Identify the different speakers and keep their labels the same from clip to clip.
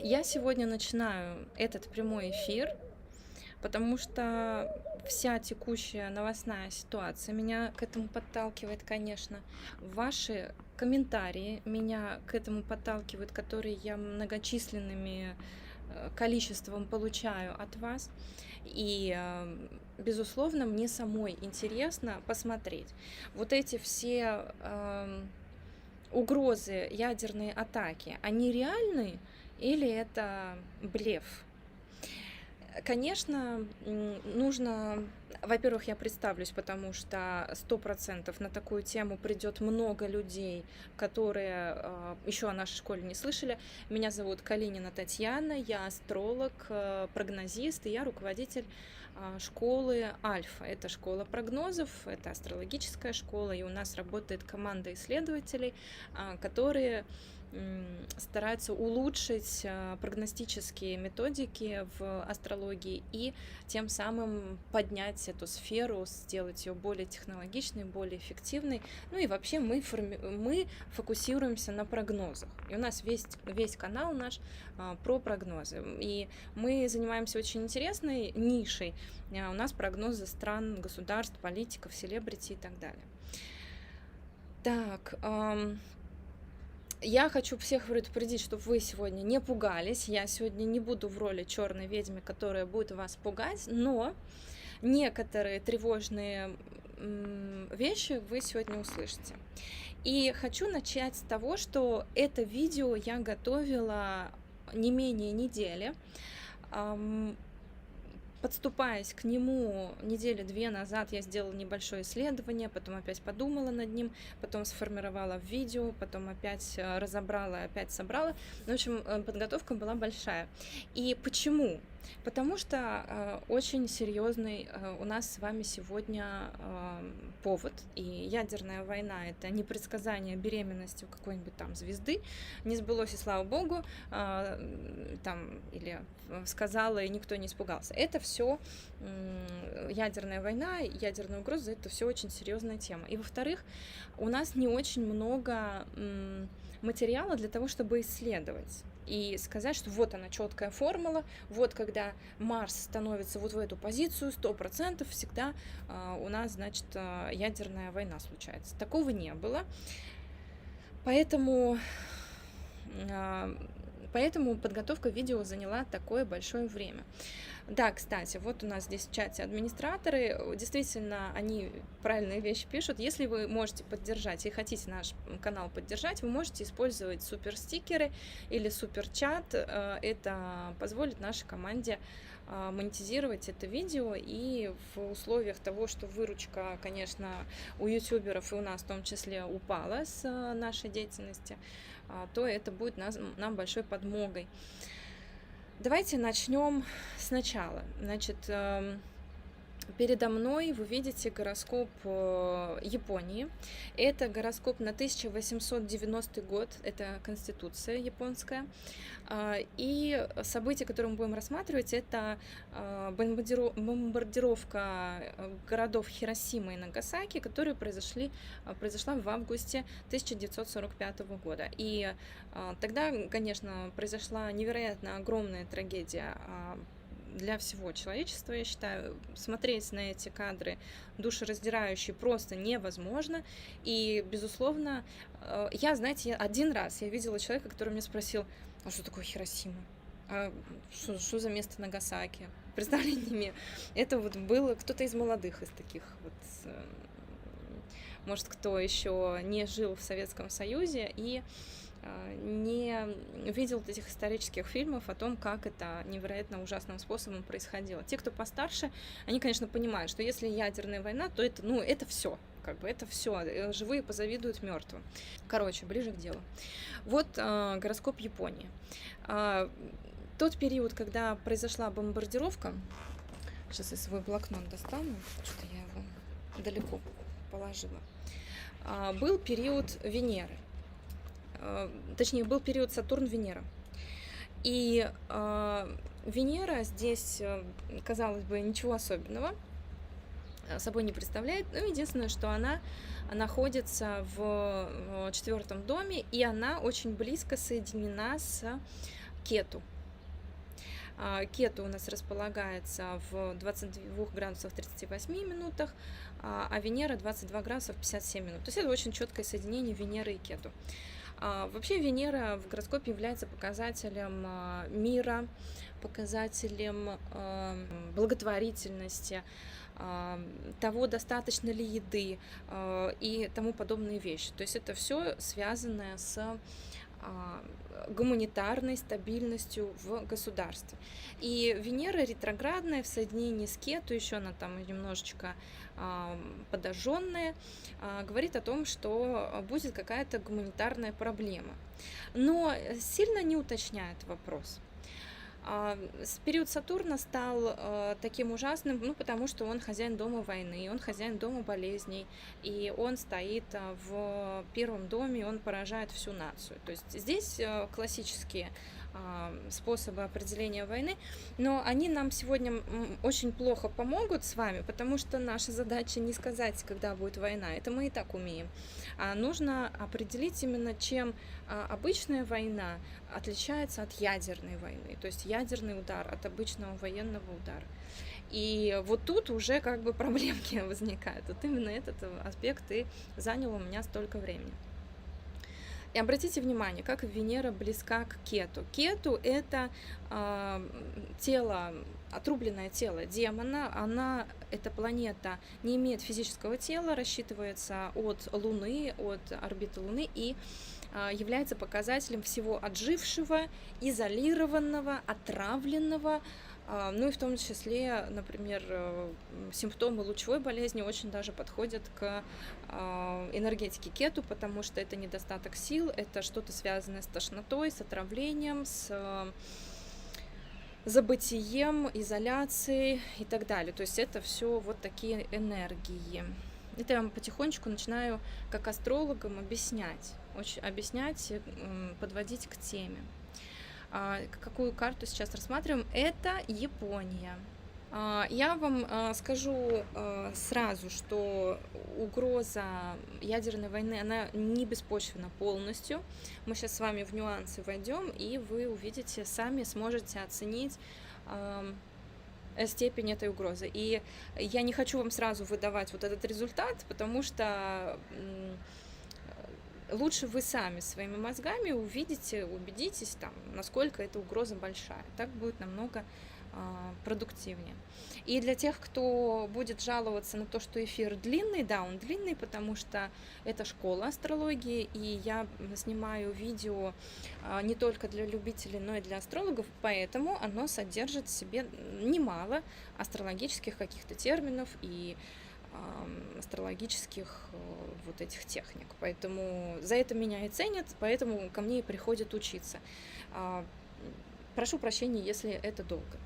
Speaker 1: Я сегодня начинаю этот прямой эфир, потому что вся текущая новостная ситуация меня к этому подталкивает, конечно. Ваши комментарии меня к этому подталкивают, которые я многочисленными количеством получаю от вас. И, безусловно, мне самой интересно посмотреть. Вот эти все угрозы ядерной атаки, они реальны или это блеф? Конечно, нужно, во-первых, я представлюсь, потому что 100% на такую тему придет много людей, которые еще о нашей школе не слышали. Меня зовут Калинина Татьяна, я астролог, прогнозист, и я руководитель школы Альфа. Это школа прогнозов, это астрологическая школа, и у нас работает команда исследователей, которые стараются улучшить прогностические методики в астрологии и тем самым поднять эту сферу, сделать ее более технологичной, более эффективной. Ну и вообще мы фокусируемся на прогнозах. И у нас весь канал наш про прогнозы. И мы занимаемся очень интересной нишей. У нас прогнозы стран, государств, политиков, селебрити и так далее. Так, я хочу всех предупредить, чтобы вы сегодня не пугались. Я сегодня не буду в роли черной ведьмы, которая будет вас пугать, но некоторые тревожные вещи вы сегодня услышите. И хочу начать с того, что это видео я готовила не менее недели. Подступаясь к нему недели 2 назад, я сделала небольшое исследование, потом опять подумала над ним, потом сформировала в видео, потом опять разобрала, опять собрала. В общем, подготовка была большая. И почему? Потому что очень серьезный у нас с вами сегодня повод. И ядерная война — это не предсказание беременности у какой-нибудь там звезды. Не сбылось, и слава богу, там, или сказала, и никто не испугался. Это все ядерная война, ядерная угроза — это все очень серьезная тема. И во-вторых, у нас не очень много материала для того, чтобы исследовать и сказать, что вот она, четкая формула, вот когда Марс становится вот в эту позицию, 100% всегда у нас, значит, ядерная война случается. Такого не было. Поэтому подготовка видео заняла такое большое время. Да, кстати, вот у нас здесь в чате администраторы, действительно, они правильные вещи пишут. Если вы можете поддержать и хотите наш канал поддержать, вы можете использовать суперстикеры или суперчат. Это позволит нашей команде монетизировать это видео, и в условиях того, что выручка, конечно, у ютуберов и у нас в том числе упала с нашей деятельности, то это будет нам большой подмогой. Давайте начнем сначала. Значит, передо мной вы видите гороскоп Японии. Это гороскоп на 1890 год, это конституция японская. И события, которые мы будем рассматривать, это бомбардировка городов Хиросима и Нагасаки, которая произошла в августе 1945 года. И тогда, конечно, произошла невероятно огромная трагедия для всего человечества, я считаю. Смотреть на эти кадры душераздирающие просто невозможно. И, безусловно, знаете, один раз я видела человека, который мне спросил: а что такое Хиросима? А что за место Нагасаки? Представления не имею. Это вот было кто-то из молодых, из таких вот, может, кто еще не жил в Советском Союзе и не видел вот этих исторических фильмов о том, как это невероятно ужасным способом происходило. Те, кто постарше, они, конечно, понимают, что если ядерная война, то это все. Это все. Живые позавидуют мертвым. Короче, ближе к делу. Вот гороскоп Японии. Тот период, когда произошла бомбардировка, сейчас я свой блокнот достану, что я его далеко положила, был период Венеры. Точнее, был период Сатурн-Венера. И Венера здесь, казалось бы, ничего особенного собой не представляет. Но единственное, что она находится в 4-м доме, и она очень близко соединена с Кету. Кету у нас располагается в 22 градусах 38 минутах, а Венера 22 градусов 57 минут. То есть это очень четкое соединение Венеры и Кету. Вообще Венера в гороскопе является показателем мира, показателем благотворительности, того, достаточно ли еды и тому подобные вещи. То есть это все связанное с гуманитарной стабильностью в государстве. И Венера ретроградная в соединении с Кету, еще она там немножечко подожженная, говорит о том, что будет какая-то гуманитарная проблема. Но сильно не уточняет вопрос. Период Сатурна стал таким ужасным, ну, потому что он хозяин дома войны, он хозяин дома болезней, и он стоит в первом доме, и он поражает всю нацию. То есть здесь классические способы определения войны, но они нам сегодня очень плохо помогут с вами, потому что наша задача не сказать, когда будет война, это мы и так умеем, а нужно определить именно, чем обычная война отличается от ядерной войны, то есть ядерный удар от обычного военного удара. И вот тут уже как бы проблемки возникают. Вот именно этот аспект и занял у меня столько времени. И обратите внимание, как Венера близка к Кету. Кету – это тело, отрубленное тело демона. Эта планета не имеет физического тела, рассчитывается от Луны, от орбиты Луны и является показателем всего отжившего, изолированного, отравленного. Ну и в том числе, например, симптомы лучевой болезни очень даже подходят к энергетике Кету, потому что это недостаток сил, это что-то связанное с тошнотой, с отравлением, с забытием, изоляцией и так далее. То есть это все вот такие энергии. Это я вам потихонечку начинаю как астрологам объяснять, подводить к теме. Какую карту сейчас рассматриваем? Это Япония. Я вам скажу сразу, что угроза ядерной войны, она не беспочвенна полностью. Мы сейчас с вами в нюансы войдем, и вы увидите, сами сможете оценить степень этой угрозы. И я не хочу вам сразу выдавать вот этот результат, потому что лучше вы сами своими мозгами увидите, убедитесь, там, насколько эта угроза большая. Так будет намного продуктивнее. И для тех, кто будет жаловаться на то, что эфир длинный, да, он длинный, потому что это школа астрологии, и я снимаю видео не только для любителей, но и для астрологов, поэтому оно содержит в себе немало астрологических каких-то терминов и астрологических вот этих техник. Поэтому за это меня и ценят, поэтому ко мне и приходят учиться. Прошу прощения, если это долго.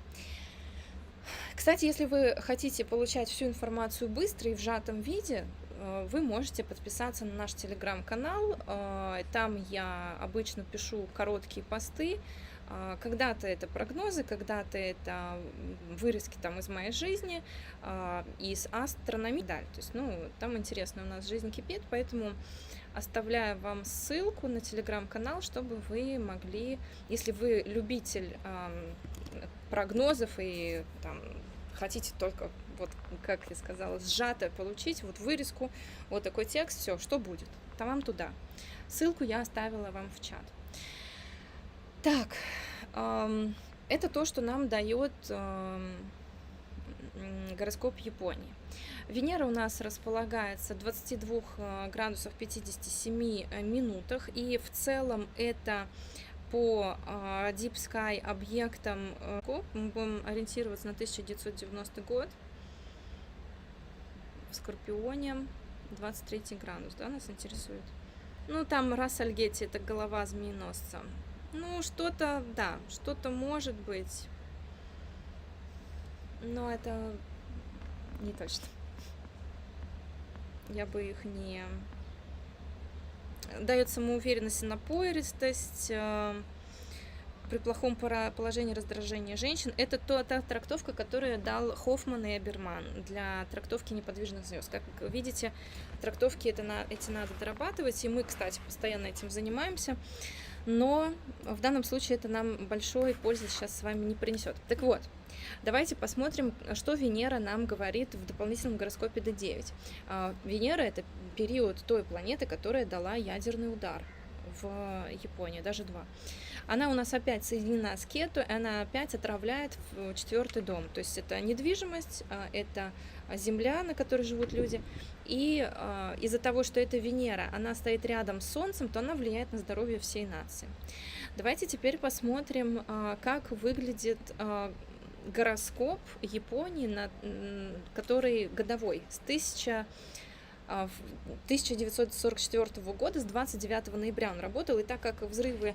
Speaker 1: Кстати, если вы хотите получать всю информацию быстро и в сжатом виде, вы можете подписаться на наш телеграм-канал. Там я обычно пишу короткие посты. Когда-то это прогнозы, когда-то это вырезки там из моей жизни, из астрономии. То есть, там интересно у нас жизнь кипит, поэтому оставляю вам ссылку на телеграм-канал, чтобы вы могли, если вы любитель прогнозов и там хотите только, вот как я сказала, сжато получить, вот вырезку, вот такой текст, все, что будет, то вам туда. Ссылку я оставила вам в чат. Так, это то, что нам дает гороскоп Японии. Венера у нас располагается в 22 градусах 57 минутах, и в целом это по Deep Sky объектам мы будем ориентироваться на 1990 год. В Скорпионе 23 градус, да, нас интересует. Там Рас Альгетти, это голова змееносца. Что-то, да, что-то может быть, но это не точно. Я бы их не... Дает самоуверенность и напористость, при плохом положении раздражения женщин. Это та трактовка, которую дал Хоффман и Эберман для трактовки неподвижных звезд. Как видите, трактовки эти надо дорабатывать, и мы, кстати, постоянно этим занимаемся. но в данном случае это нам большой пользы сейчас с вами не принесет. Так вот, давайте посмотрим, что Венера нам говорит в дополнительном гороскопе D9. Венера — это период той планеты, которая дала ядерный удар в Японии, даже 2. Она у нас опять соединена с Кету, и она опять отравляет в 4-й дом. То есть это недвижимость, это земля, на которой живут люди. И из-за того, что это Венера, она стоит рядом с Солнцем, то она влияет на здоровье всей нации. Давайте теперь посмотрим, как выглядит гороскоп Японии, который годовой, с 1944 года, с 29 ноября он работал, и так как взрывы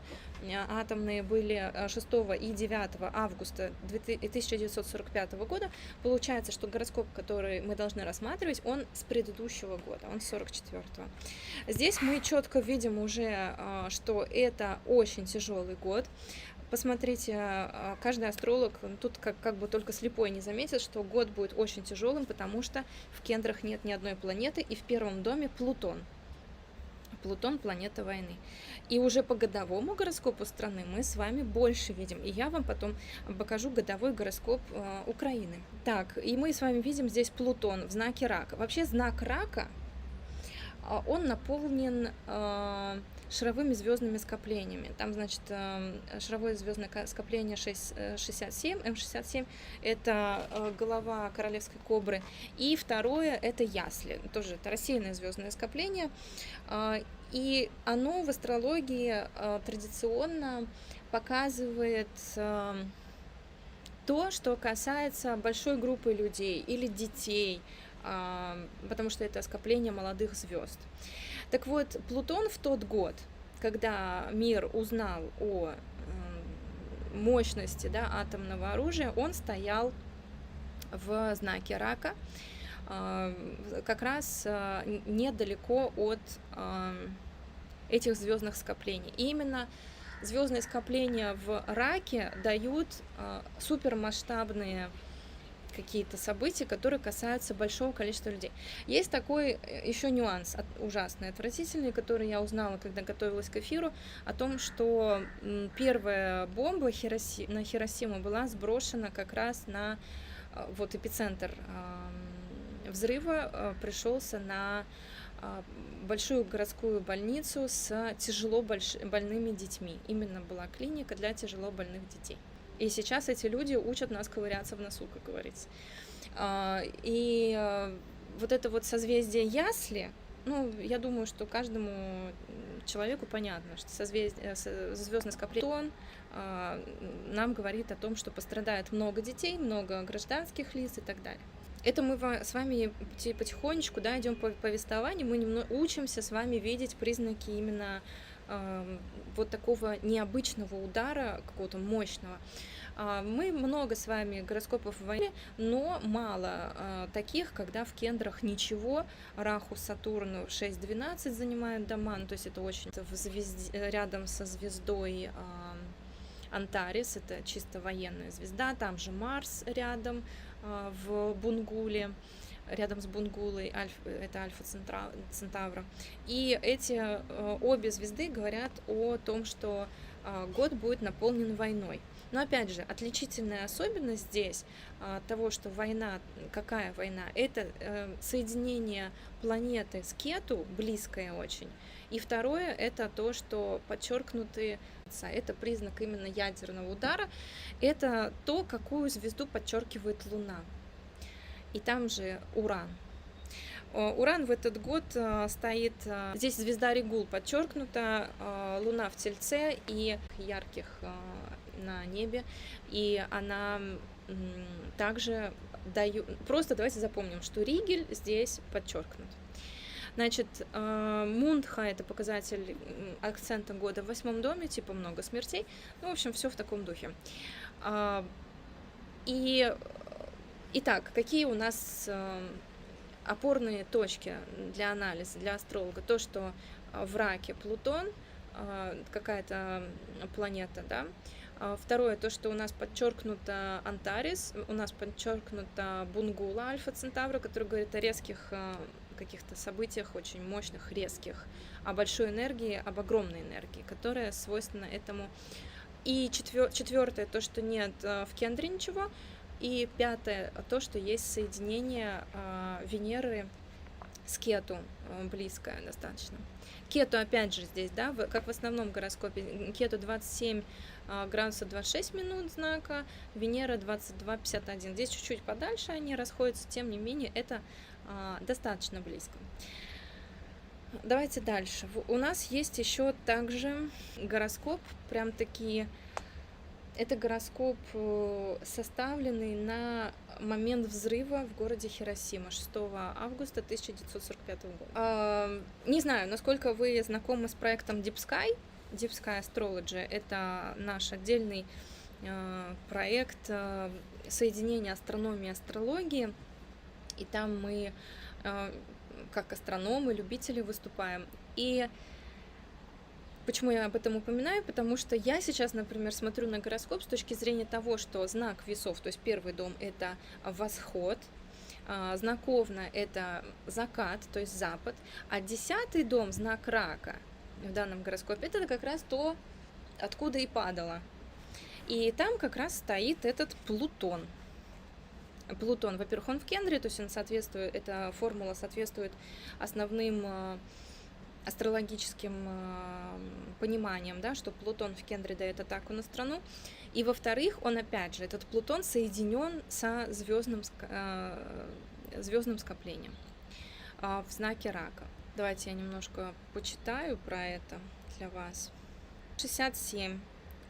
Speaker 1: атомные были 6 и 9 августа 1945 года, получается, что гороскоп, который мы должны рассматривать, он с предыдущего года, он с 44-го. Здесь мы четко видим уже, что это очень тяжелый год. Посмотрите, каждый астролог тут как бы только слепой не заметит, что год будет очень тяжелым, потому что в кендрах нет ни одной планеты, и в первом доме Плутон. Плутон — планета войны. И уже по годовому гороскопу страны мы с вами больше видим. И я вам потом покажу годовой гороскоп Украины. Так, и мы с вами видим здесь Плутон в знаке Рака. Вообще знак Рака, он наполнен шаровыми звездными скоплениями. Там, значит, шаровое звездное скопление 67, М67, это голова королевской кобры, и второе — это ясли, тоже это рассеянное звездное скопление, и оно в астрологии традиционно показывает то, что касается большой группы людей или детей, потому что это скопление молодых звезд. Так вот, Плутон в тот год, когда мир узнал о мощности, да, атомного оружия, он стоял в знаке Рака, как раз недалеко от этих звездных скоплений. И именно звездные скопления в Раке дают супермасштабные какие-то события, которые касаются большого количества людей. Есть такой еще нюанс, ужасный, отвратительный, который я узнала, когда готовилась к эфиру, о том, что первая бомба на Хиросиму была сброшена как раз на вот эпицентр взрыва, пришелся на большую городскую больницу с тяжело больными детьми. Именно была клиника для тяжело больных детей. И сейчас эти люди учат нас ковыряться в носу, как говорится. И вот это вот созвездие ясли, ну, я думаю, что каждому человеку понятно, что звездное скопление нам говорит о том, что пострадает много детей, много гражданских лиц и так далее. Это мы с вами потихонечку, да, идем по повествованию, мы учимся с вами видеть признаки именно вот такого необычного удара, какого-то мощного. Мы много с вами гороскопов войны, но мало таких, когда в кендрах ничего. Раху, Сатурну 6-12 занимают дома, ну, то есть это очень рядом со звездой Антарис, это чисто военная звезда, там же Марс рядом в Бунгуле, рядом с Бунгулой, это Альфа Центавра. И эти обе звезды говорят о том, что год будет наполнен войной. Но опять же, отличительная особенность здесь того, что война, какая война, это соединение планеты с Кету, близкое очень. И второе, это то, что подчеркнутые, это признак именно ядерного удара, это то, какую звезду подчеркивает Луна. И там же Уран. Уран в этот год стоит, здесь звезда Регул подчеркнута, Луна в Тельце и ярких на небе, и она также дает, просто давайте запомним, что Ригель здесь подчеркнут. Значит, Мундха — это показатель акцента года в 8-м доме, типа много смертей, ну, в общем, все в таком духе. Итак, какие у нас опорные точки для анализа, для астролога? То, что в Раке Плутон, какая-то планета, да. Второе, то, что у нас подчеркнуто Антарис, у нас подчеркнуто Бунгула, Альфа Центавра, который говорит о резких каких-то событиях очень мощных, резких, о большой энергии, об огромной энергии, которая свойственна этому. И четвертое, то, что нет в Кендре ничего. И пятое, то, что есть соединение Венеры с Кету, близкое достаточно. Кету, опять же, здесь, да, как в основном гороскопе, Кету 27 градусов 26 минут знака, Венера 22:51. Здесь чуть-чуть подальше они расходятся, тем не менее, это достаточно близко. Давайте дальше. У нас есть еще также гороскоп, прям таки, это гороскоп, составленный на момент взрыва в городе Хиросима 6 августа 1945 года. Не знаю, насколько вы знакомы с проектом Deep Sky. Deep Sky Astrology — это наш отдельный проект соединения астрономии и астрологии. И там мы, как астрономы, любители, выступаем. И почему я об этом упоминаю? Потому что я сейчас, например, смотрю на гороскоп с точки зрения того, что знак весов, то есть первый дом — это восход, знак Овна — это закат, то есть запад, а 10-й дом, знак Рака, в данном гороскопе, это как раз то, откуда и падало. И там как раз стоит этот Плутон. Плутон, во-первых, он в Кендре, то есть он соответствует, эта формула соответствует основным астрологическим пониманием, да, что Плутон в Кендре дает атаку на страну. И во-вторых, он, опять же, этот Плутон соединен со звездным скоплением в знаке Рака. Давайте я немножко почитаю про это для вас. 67.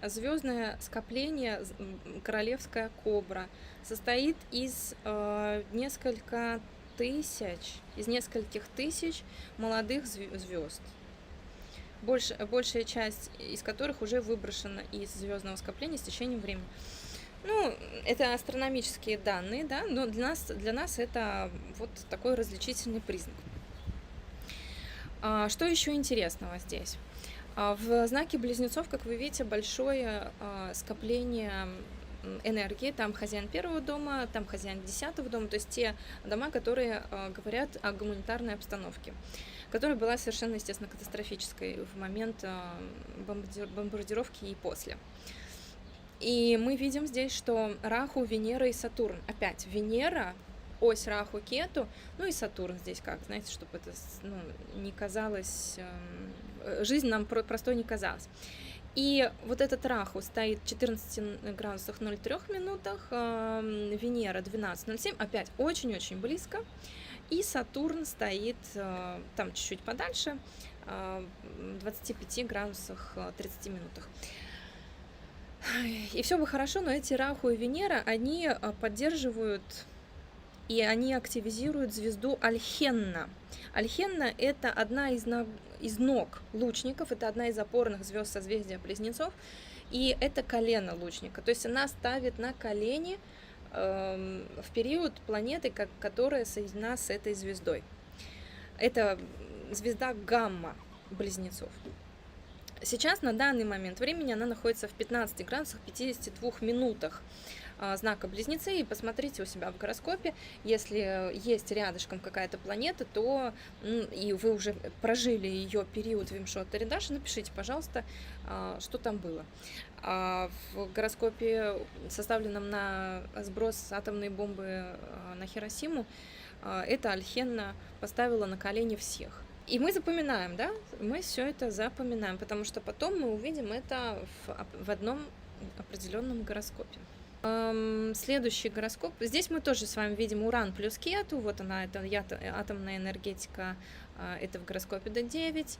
Speaker 1: Звездное скопление Королевская Кобра состоит из нескольких тысяч молодых звезд, большая часть из которых уже выброшена из звездного скопления с течением времени. Ну, это астрономические данные, да, но для нас это вот такой различительный признак. Что еще интересного здесь? В знаке Близнецов, как вы видите, большое скопление энергии. Там хозяин первого дома, там хозяин 10-го дома, то есть те дома, которые говорят о гуманитарной обстановке, которая была совершенно, естественно, катастрофической в момент бомбардировки и после. И мы видим здесь, что Раху, Венера и Сатурн. Опять Венера, ось Раху, Кету, ну и Сатурн здесь как, знаете, чтобы это не казалось, жизнь нам простой не казалась. И вот этот Раху стоит в 14 градусах 03 минутах, Венера 12:07, опять очень-очень близко. И Сатурн стоит там чуть-чуть подальше, в 25 градусах 30 минутах. И все бы хорошо, но эти Раху и Венера, они поддерживают и они активизируют звезду Альхенна. Альхенна — это одна из ног лучников, это одна из опорных звезд созвездия Близнецов, и это колено лучника. То есть она ставит на колени в период планеты, которая соединена с этой звездой. Это звезда Гамма Близнецов. Сейчас, на данный момент времени, она находится в 15 градусах 52 минутах знака Близнецы. И посмотрите у себя в гороскопе, если есть рядышком какая-то планета, то и вы уже прожили ее период Вимшота Ридаши, напишите, пожалуйста, что там было. В гороскопе, составленном на сброс атомной бомбы на Хиросиму, эта Альхенна поставила на колени всех. И мы запоминаем, да, мы все это запоминаем, потому что потом мы увидим это в одном определенном гороскопе. Следующий гороскоп. Здесь мы тоже с вами видим Уран плюс Кету. Вот она, это атомная энергетика, это в гороскопе D9.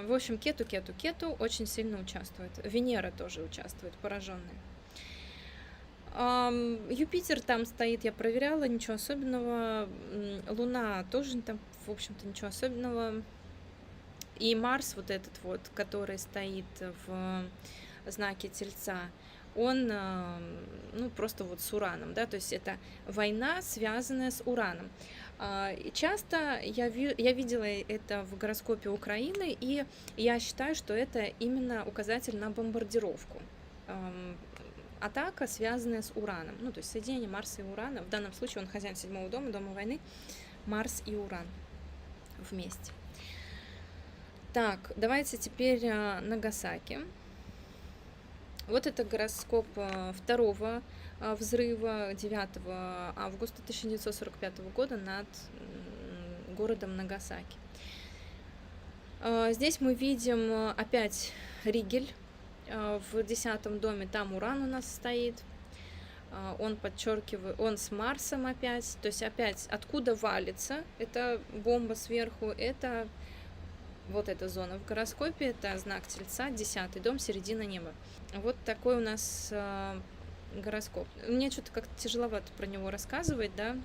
Speaker 1: В общем, Кету очень сильно участвует. Венера тоже участвует, пораженная. Юпитер там стоит, я проверяла, ничего особенного. Луна тоже там, в общем-то, ничего особенного. И Марс, вот этот вот, который стоит в знаке Тельца, он, просто вот с Ураном, да, то есть это война, связанная с Ураном. И часто я видела это в гороскопе Украины, и я считаю, что это именно указатель на бомбардировку. Атака, связанная с Ураном, то есть соединение Марса и Урана. В данном случае он хозяин 7-го дома, дома войны, Марс и Уран. вместе. Так, давайте теперь Нагасаки. Вот это гороскоп второго взрыва 9 августа 1945 года над городом Нагасаки. Здесь мы видим опять Ригель в 10-м доме, там Уран у нас стоит. Он подчеркивает, он с Марсом опять, то есть опять откуда валится эта бомба сверху, это вот эта зона в гороскопе, это знак Тельца, 10-й дом, середина неба. Вот такой у нас гороскоп. Мне что-то как-то тяжеловато про него рассказывать, да.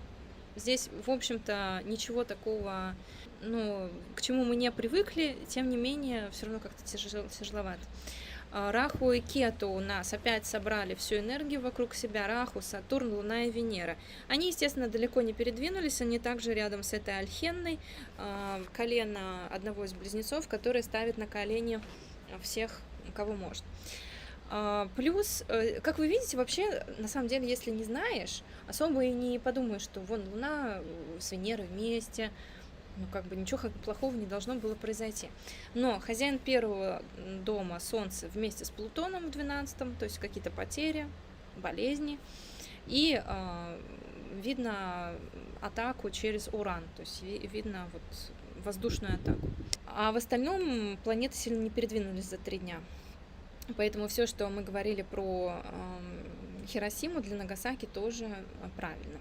Speaker 1: Здесь, в общем-то, ничего такого, ну, к чему мы не привыкли, тем не менее, все равно как-то тяжеловато. Раху и Кету у нас опять собрали всю энергию вокруг себя. Раху, Сатурн, Луна и Венера. Они, естественно, далеко не передвинулись, они также рядом с этой Альхенной, колено одного из близнецов, который ставит на колени всех, кого может. Плюс, как вы видите, вообще, на самом деле, если не знаешь, особо и не подумаешь, что вон Луна с Венерой вместе, ну, как бы ничего плохого не должно было произойти. Но хозяин первого дома, Солнце, вместе с Плутоном в 12-м, то есть какие-то потери, болезни, и видно атаку через Уран, то есть видно вот воздушную атаку. А в остальном планеты сильно не передвинулись за 3 дня. Поэтому все, что мы говорили про Хиросиму, для Нагасаки тоже правильно.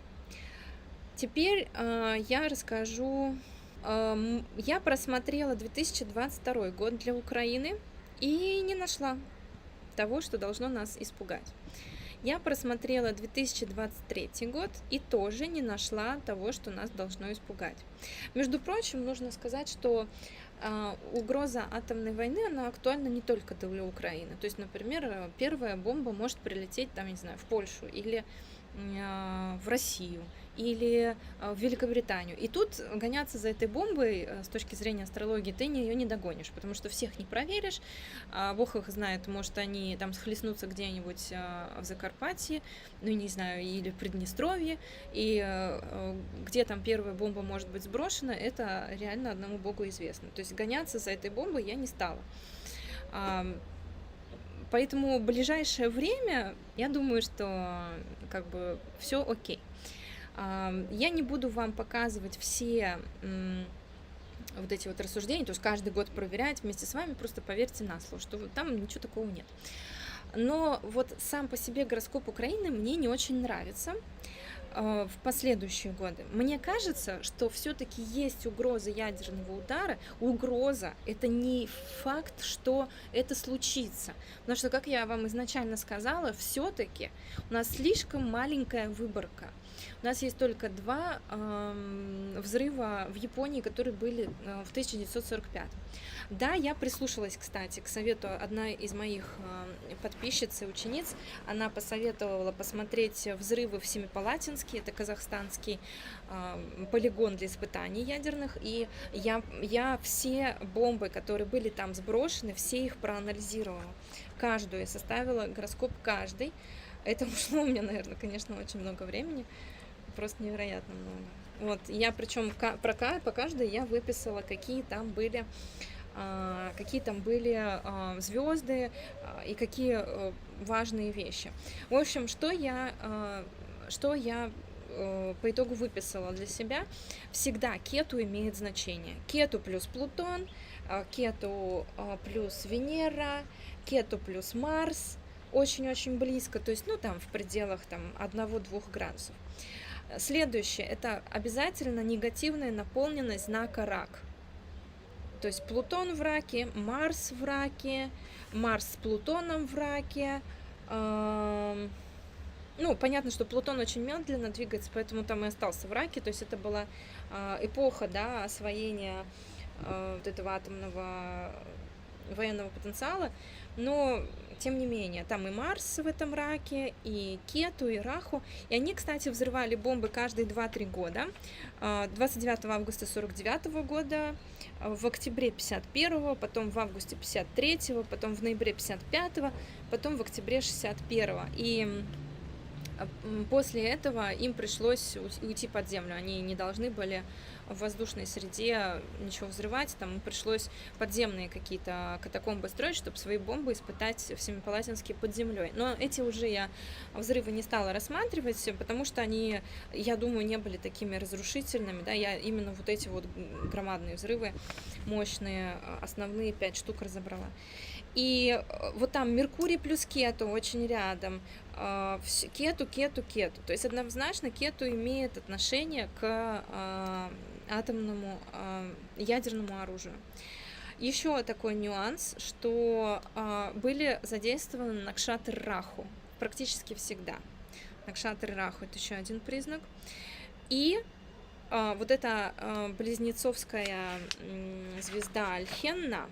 Speaker 1: Теперь я расскажу. Я просмотрела 2022 год для Украины и не нашла того, что должно нас испугать. Я просмотрела 2023 год и тоже не нашла того, что нас должно испугать. Между прочим, нужно сказать, что угроза атомной войны, она актуальна не только для Украины. То есть, например, первая бомба может прилететь, там, я не знаю, в Польшу или в Россию, или в Великобританию. И тут гоняться за этой бомбой с точки зрения астрологии ты ее не догонишь, потому что всех не проверишь. Бог их знает, может, они там схлестнутся где-нибудь в Закарпатье, ну, не знаю, или в Приднестровье, и где там первая бомба может быть сброшена, это реально одному Богу известно. То есть гоняться за этой бомбой я не стала. Поэтому в ближайшее время, я думаю, что как бы все окей. Я не буду вам показывать все вот эти вот рассуждения, то есть каждый год проверять вместе с вами, просто поверьте на слово, что там ничего такого нет. Но вот сам по себе гороскоп Украины мне не очень нравится в последующие годы. Мне кажется, что все-таки есть угроза ядерного удара. Угроза — это не факт, что это случится. Потому что, как я вам изначально сказала, все-таки у нас слишком маленькая выборка. У нас есть только 2 взрыва в Японии, которые были в 1945. Да, я прислушалась, кстати, к совету одной из моих подписчиц и учениц. Она посоветовала посмотреть взрывы в Семипалатинске, это казахстанский полигон для испытаний ядерных. И я все бомбы, которые были там сброшены, все их проанализировала. Каждую я составила гороскоп каждой. Это ушло у меня, наверное, конечно, очень много времени. Просто невероятно много. Вот, я причем по каждой я выписала, какие там были звезды и какие важные вещи. В общем, что я по итогу выписала для себя. Всегда Кету имеет значение. Кету плюс Плутон, Кету плюс Венера, Кету плюс Марс. Очень-очень близко, то есть, ну, там, в пределах 1-2 градусов. Следующее, это обязательно негативная наполненность знака Рак. То есть Плутон в Раке, Марс в Раке, Марс с Плутоном в Раке. Ну, понятно, что Плутон очень медленно двигается, поэтому там и остался в Раке. То есть это была эпоха, да, освоения вот этого атомного военного потенциала. Но, тем не менее, там и Марс в этом Раке, и Кету, и Раху. И они, кстати, взрывали бомбы каждые 2-3 года. 29 августа 49 года, в октябре 51, потом в августе 53, потом в ноябре 55, потом в октябре 61. И После этого им пришлось уйти под землю. Они не должны были в воздушной среде ничего взрывать, там им пришлось подземные какие-то катакомбы строить, чтобы свои бомбы испытать в Семипалатинске под землей. Но эти уже я взрывы не стала рассматривать, потому что они, я думаю, не были такими разрушительными, да, я именно вот эти вот громадные взрывы, мощные, основные 5 штук разобрала. И вот там Меркурий плюс Кету очень рядом, Кету, Кету, Кету. То есть однозначно Кету имеет отношение к атомному ядерному оружию. Еще такой нюанс, что были задействованы Накшатры Раху практически всегда. Накшатры Раху — это еще один признак. И вот эта близнецовская звезда Альхенна,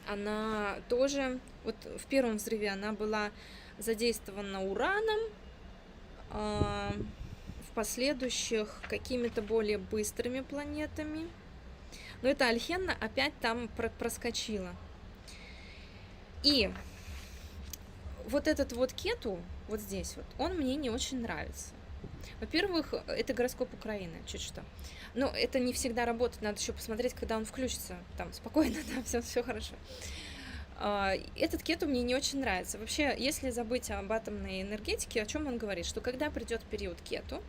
Speaker 1: она тоже, вот в первом взрыве она была задействована Ураном, в последующих какими-то более быстрыми планетами. Но эта Альхенна опять там проскочила. И вот этот вот Кету, вот здесь вот, он мне не очень нравится. Во-первых, это гороскоп Украины, чуть что. Но это не всегда работает, надо еще посмотреть, когда он включится. Там спокойно, там все хорошо. Этот Кету мне не очень нравится. Вообще, если забыть об атомной энергетике, о чем он говорит? Что когда придет период Кету,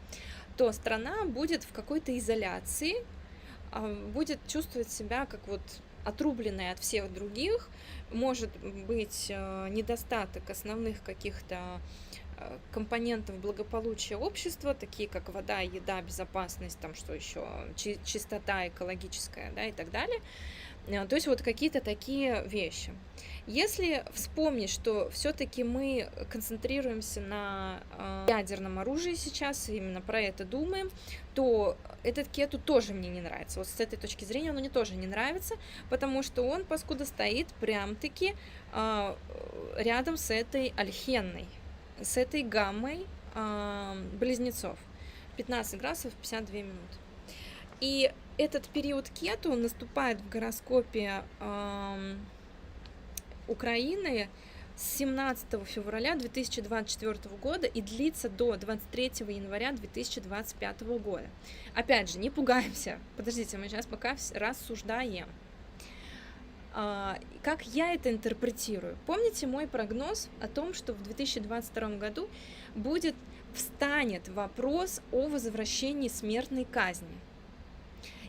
Speaker 1: то страна будет в какой-то изоляции, будет чувствовать себя как вот отрубленная от всех других, может быть недостаток основных каких-то компонентов благополучия общества, такие как вода, еда, безопасность, там что еще, чистота экологическая, да, и так далее. То есть вот какие-то такие вещи. Если вспомнить, что все-таки мы концентрируемся на ядерном оружии сейчас, именно про это думаем, то этот Кету тоже мне не нравится. Вот с этой точки зрения он мне тоже не нравится, потому что он, паскуда, стоит прям-таки рядом с этой Альхенной, с этой гаммой близнецов. 15 градусов 52 минуты. И этот период Кету наступает в гороскопе Украины с 17 февраля 2024 года и длится до 23 января 2025 года. Опять же, не пугаемся. Подождите, мы сейчас пока рассуждаем. Как я это интерпретирую? Помните мой прогноз о том, что в 2022 году встанет вопрос о возвращении смертной казни?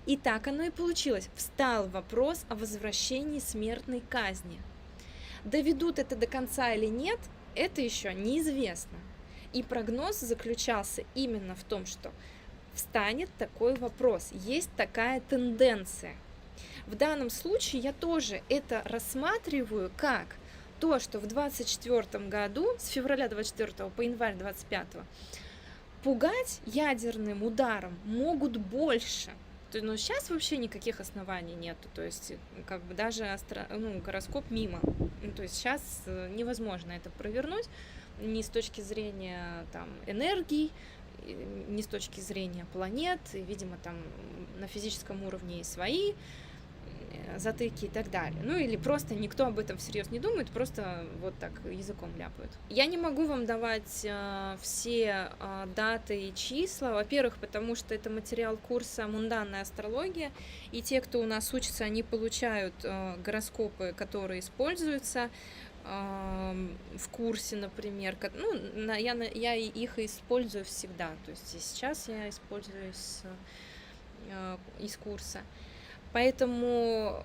Speaker 1: И так оно и получилось. Встал вопрос о возвращении смертной казни. Доведут это до конца или нет, это еще неизвестно. И прогноз заключался именно в том, что встанет такой вопрос, есть такая тенденция. В данном случае я тоже это рассматриваю как то, что в 2024 году, с февраля 24 по январь 25, пугать ядерным ударом могут больше. Но сейчас вообще никаких оснований нету, то есть как бы даже гороскоп мимо. То есть сейчас невозможно это провернуть ни с точки зрения там энергий, ни с точки зрения планет, и, видимо, там на физическом уровне и свои затыки и так далее. Ну или просто никто об этом всерьез не думает, просто вот так языком ляпают. Я не могу вам давать все даты и числа, во-первых, потому что это материал курса «Мунданная астрология», и те, кто у нас учится, они получают гороскопы, которые используются в курсе, например. Я их использую всегда, то есть и сейчас я использую из курса. Поэтому,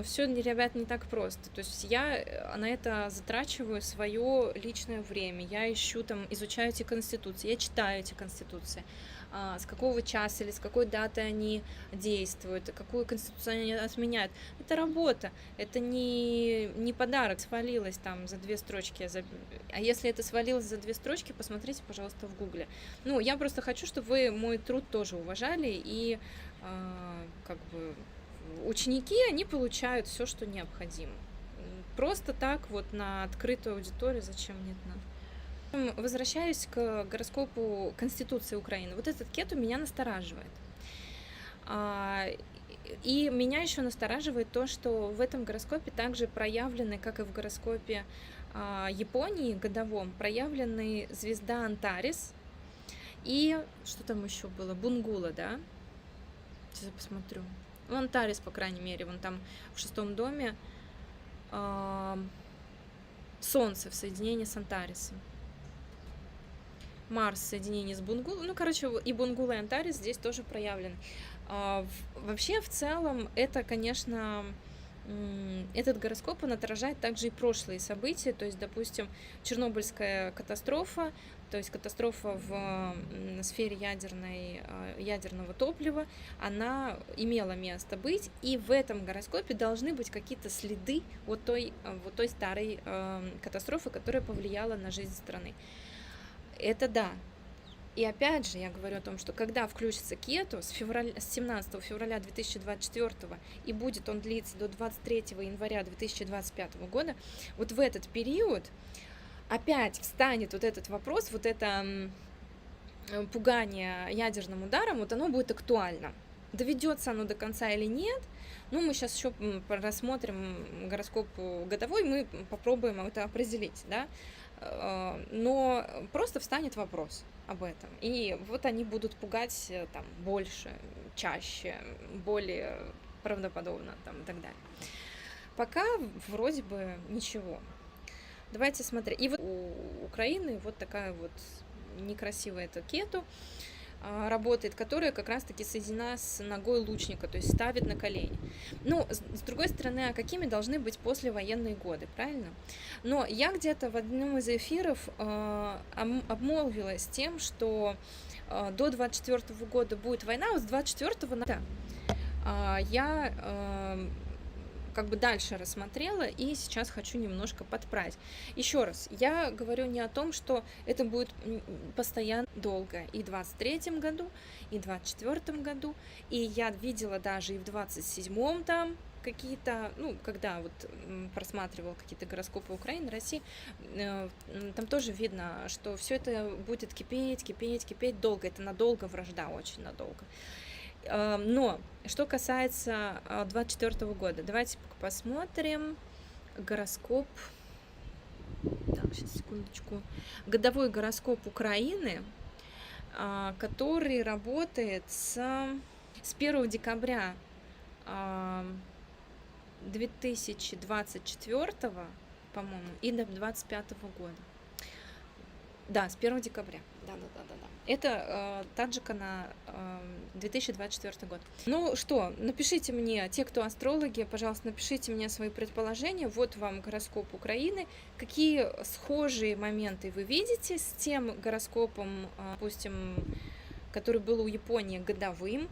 Speaker 1: все, ребят, не так просто. То есть я на это затрачиваю свое личное время. Я изучаю эти конституции, я читаю эти конституции, с какого часа или с какой даты они действуют, какую конституцию они отменяют. Это работа, это не подарок, свалилось там за 2 строчки. А если это свалилось за 2 строчки, посмотрите, пожалуйста, в гугле. Я просто хочу, чтобы вы мой труд тоже уважали, и как бы ученики, они получают все, что необходимо. Просто так вот на открытую аудиторию зачем нет надо. Возвращаюсь к гороскопу Конституции Украины. Вот этот Кету меня настораживает. И меня еще настораживает то, что в этом гороскопе также проявлены, как и в гороскопе Японии годовом проявлены звезда Антарес и что там еще было? Бунгула, да? Сейчас я посмотрю. Ну, Антарес, по крайней мере, вон там в шестом доме а, Солнце в соединении с Антаресом. Марс в соединении с Бунгулой. Ну, короче, и Бунгула, и Антарес здесь тоже проявлены. Вообще, в целом, это, конечно, этот гороскоп, он отражает также и прошлые события, то есть, допустим, Чернобыльская катастрофа, то есть катастрофа в сфере ядерного топлива, она имела место быть, и в этом гороскопе должны быть какие-то следы вот той старой катастрофы, которая повлияла на жизнь страны. Это да. И опять же, я говорю о том, что когда включится Кету с 17 февраля 2024 и будет он длиться до 23 января 2025 года, вот в этот период опять встанет вот этот вопрос, вот это пугание ядерным ударом, вот оно будет актуально. Доведется оно до конца или нет, ну, мы сейчас еще рассмотрим гороскоп годовой, мы попробуем это определить, да, но просто встанет вопрос об этом, и вот они будут пугать там больше, чаще, более правдоподобно там и так далее. Пока вроде бы ничего. Давайте смотреть. И вот у Украины вот такая вот некрасивая эта Кету работает, которая как раз-таки соединена с ногой лучника, то есть ставит на колени. Ну, с другой стороны, а какими должны быть послевоенные годы, правильно? Но я где-то в одном из эфиров обмолвилась тем, что до 24 года будет война, вот с 24 я как бы дальше рассмотрела и сейчас хочу немножко подправить. Еще раз, я говорю не о том, что это будет постоянно долго и в 23-м году, и в 24-м году, и я видела даже и в 27-м там какие-то, ну, когда вот просматривала какие-то гороскопы Украины, России, там тоже видно, что все это будет кипеть долго, это надолго вражда, очень надолго. Но что касается 24 года, давайте посмотрим гороскоп. Так, сейчас, секундочку. Годовой гороскоп Украины, который работает с 1 декабря 2024, по-моему, и до 2025 года. Да, с 1 декабря. Да. Это таджика на 2024 год. Ну что, напишите мне, те, кто астрологи, пожалуйста, напишите мне свои предположения. Вот вам гороскоп Украины. Какие схожие моменты вы видите с тем гороскопом, допустим, который был у Японии годовым,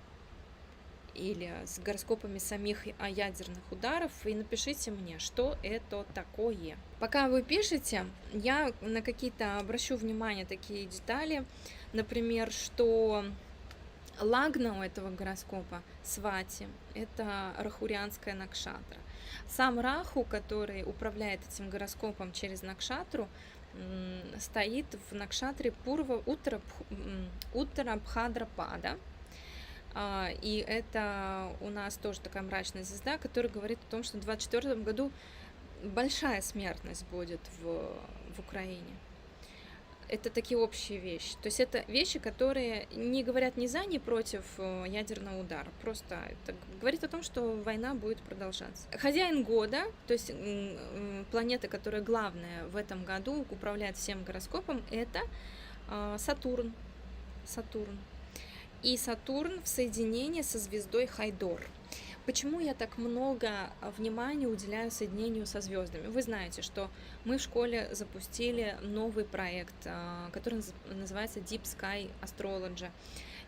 Speaker 1: или с гороскопами самих ядерных ударов, и напишите мне, что это такое. Пока вы пишете, я на какие-то обращу внимание такие детали, например, что лагна у этого гороскопа Свати, это рахурианская накшатра. Сам Раху, который управляет этим гороскопом через накшатру, стоит в накшатре Пурва Уттарабхадрапада. И это у нас тоже такая мрачная звезда, которая говорит о том, что в 2024 году большая смертность будет в Украине. Это такие общие вещи. То есть это вещи, которые не говорят ни за, ни против ядерного удара. Просто это говорит о том, что война будет продолжаться. Хозяин года, то есть планета, которая главная в этом году, управляет всем гороскопом, это Сатурн. И Сатурн в соединении со звездой Хайдор. Почему я так много внимания уделяю соединению со звездами? Вы знаете, что мы в школе запустили новый проект, который называется Deep Sky Astrology.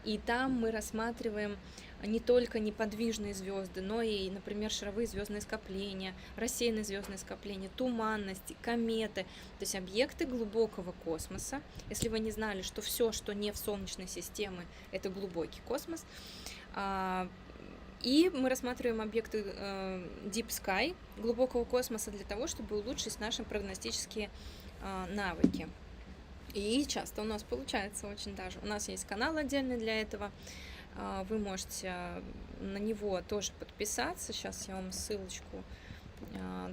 Speaker 1: И там мы рассматриваем не только неподвижные звезды, но и, например, шаровые звездные скопления, рассеянные звездные скопления, туманности, кометы, то есть объекты глубокого космоса. Если вы не знали, что все, что не в Солнечной системе, это глубокий космос. И мы рассматриваем объекты Deep Sky, глубокого космоса, для того, чтобы улучшить наши прогностические навыки. И часто у нас получается очень даже. У нас есть канал отдельный для этого. Вы можете на него тоже подписаться. Сейчас я вам ссылочку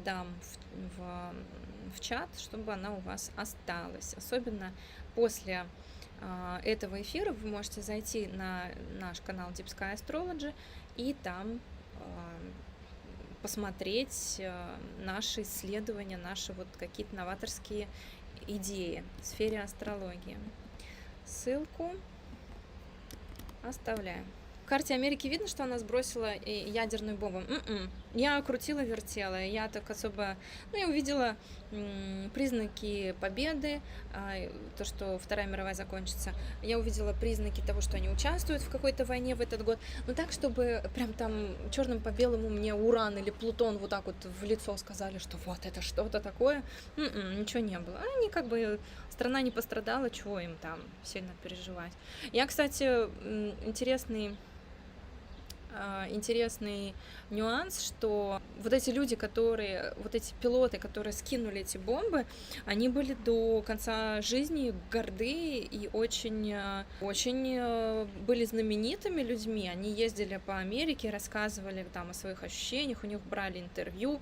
Speaker 1: дам в чат, чтобы она у вас осталась. Особенно после этого эфира вы можете зайти на наш канал Deep Sky Astrology и там посмотреть наши исследования, наши вот какие-то новаторские идеи в сфере астрологии. Ссылку оставляем. В карте Америки видно, что она сбросила ядерную бомбу. Я крутила-вертела, я так особо... Ну, я увидела признаки победы, то, что Вторая мировая закончится. Я увидела признаки того, что они участвуют в какой-то войне в этот год. Но так, чтобы прям там черным по белому мне Уран или Плутон вот так вот в лицо сказали, что вот это что-то такое. Ничего не было. Они как бы... Страна не пострадала, чего им там сильно переживать. Я, кстати, интересный нюанс, что вот эти люди, вот эти пилоты, которые скинули эти бомбы, они были до конца жизни горды и очень были знаменитыми людьми. Они ездили по Америке, рассказывали там о своих ощущениях, у них брали интервью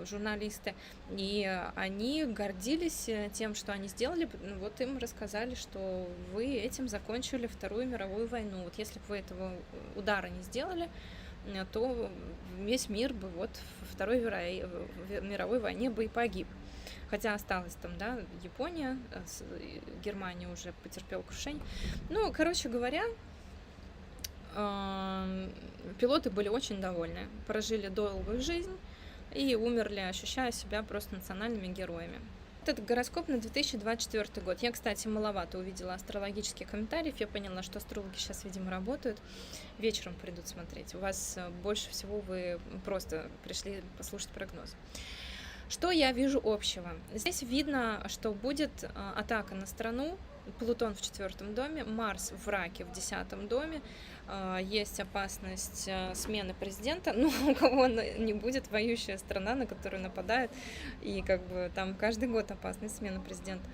Speaker 1: журналисты, и они гордились тем, что они сделали. Вот им рассказали, что вы этим закончили Вторую мировую войну. Вот если бы вы этого удара не сделали, то весь мир бы вот во Второй мировой войне бы и погиб. Хотя осталась там, да, Япония, Германия уже потерпела крушение. Ну, короче говоря, пилоты были очень довольны, прожили долгую жизнь и умерли, ощущая себя просто национальными героями. Это гороскоп на 2024 год. Я, кстати, маловато увидела астрологических комментариев. Я поняла, что астрологи сейчас, видимо, работают. Вечером придут смотреть. У вас больше всего вы просто пришли послушать прогноз. Что я вижу общего? Здесь видно, что будет атака на страну. Плутон в 4 доме, Марс в Раке в 10 доме. Есть опасность смены президента, но у кого не будет воюющая страна, на которую нападают, и как бы там каждый год опасность смены президента.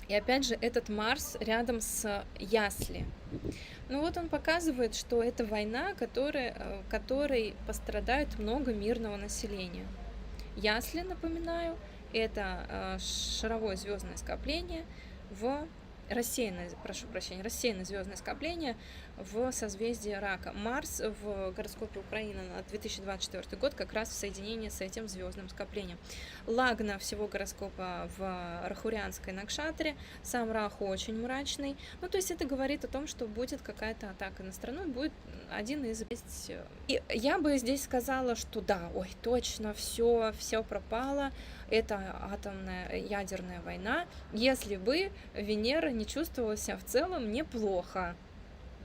Speaker 1: И опять же, этот Марс рядом с Ясли. Ну вот он показывает, что это война, которой пострадает много мирного населения. Ясли, напоминаю, это шаровое звездное скопление рассеянное звездное скопление в созвездии Рака. Марс в гороскопе Украины на 2024 год как раз в соединении с этим звездным скоплением. Лагна всего гороскопа в Рахурианской Накшатре. Сам Раху очень мрачный. Ну, то есть это говорит о том, что будет какая-то атака на страну, будет один из... И я бы здесь сказала, что да, ой, точно, все пропало. Это атомная ядерная война, если бы Венера не чувствовала себя в целом неплохо.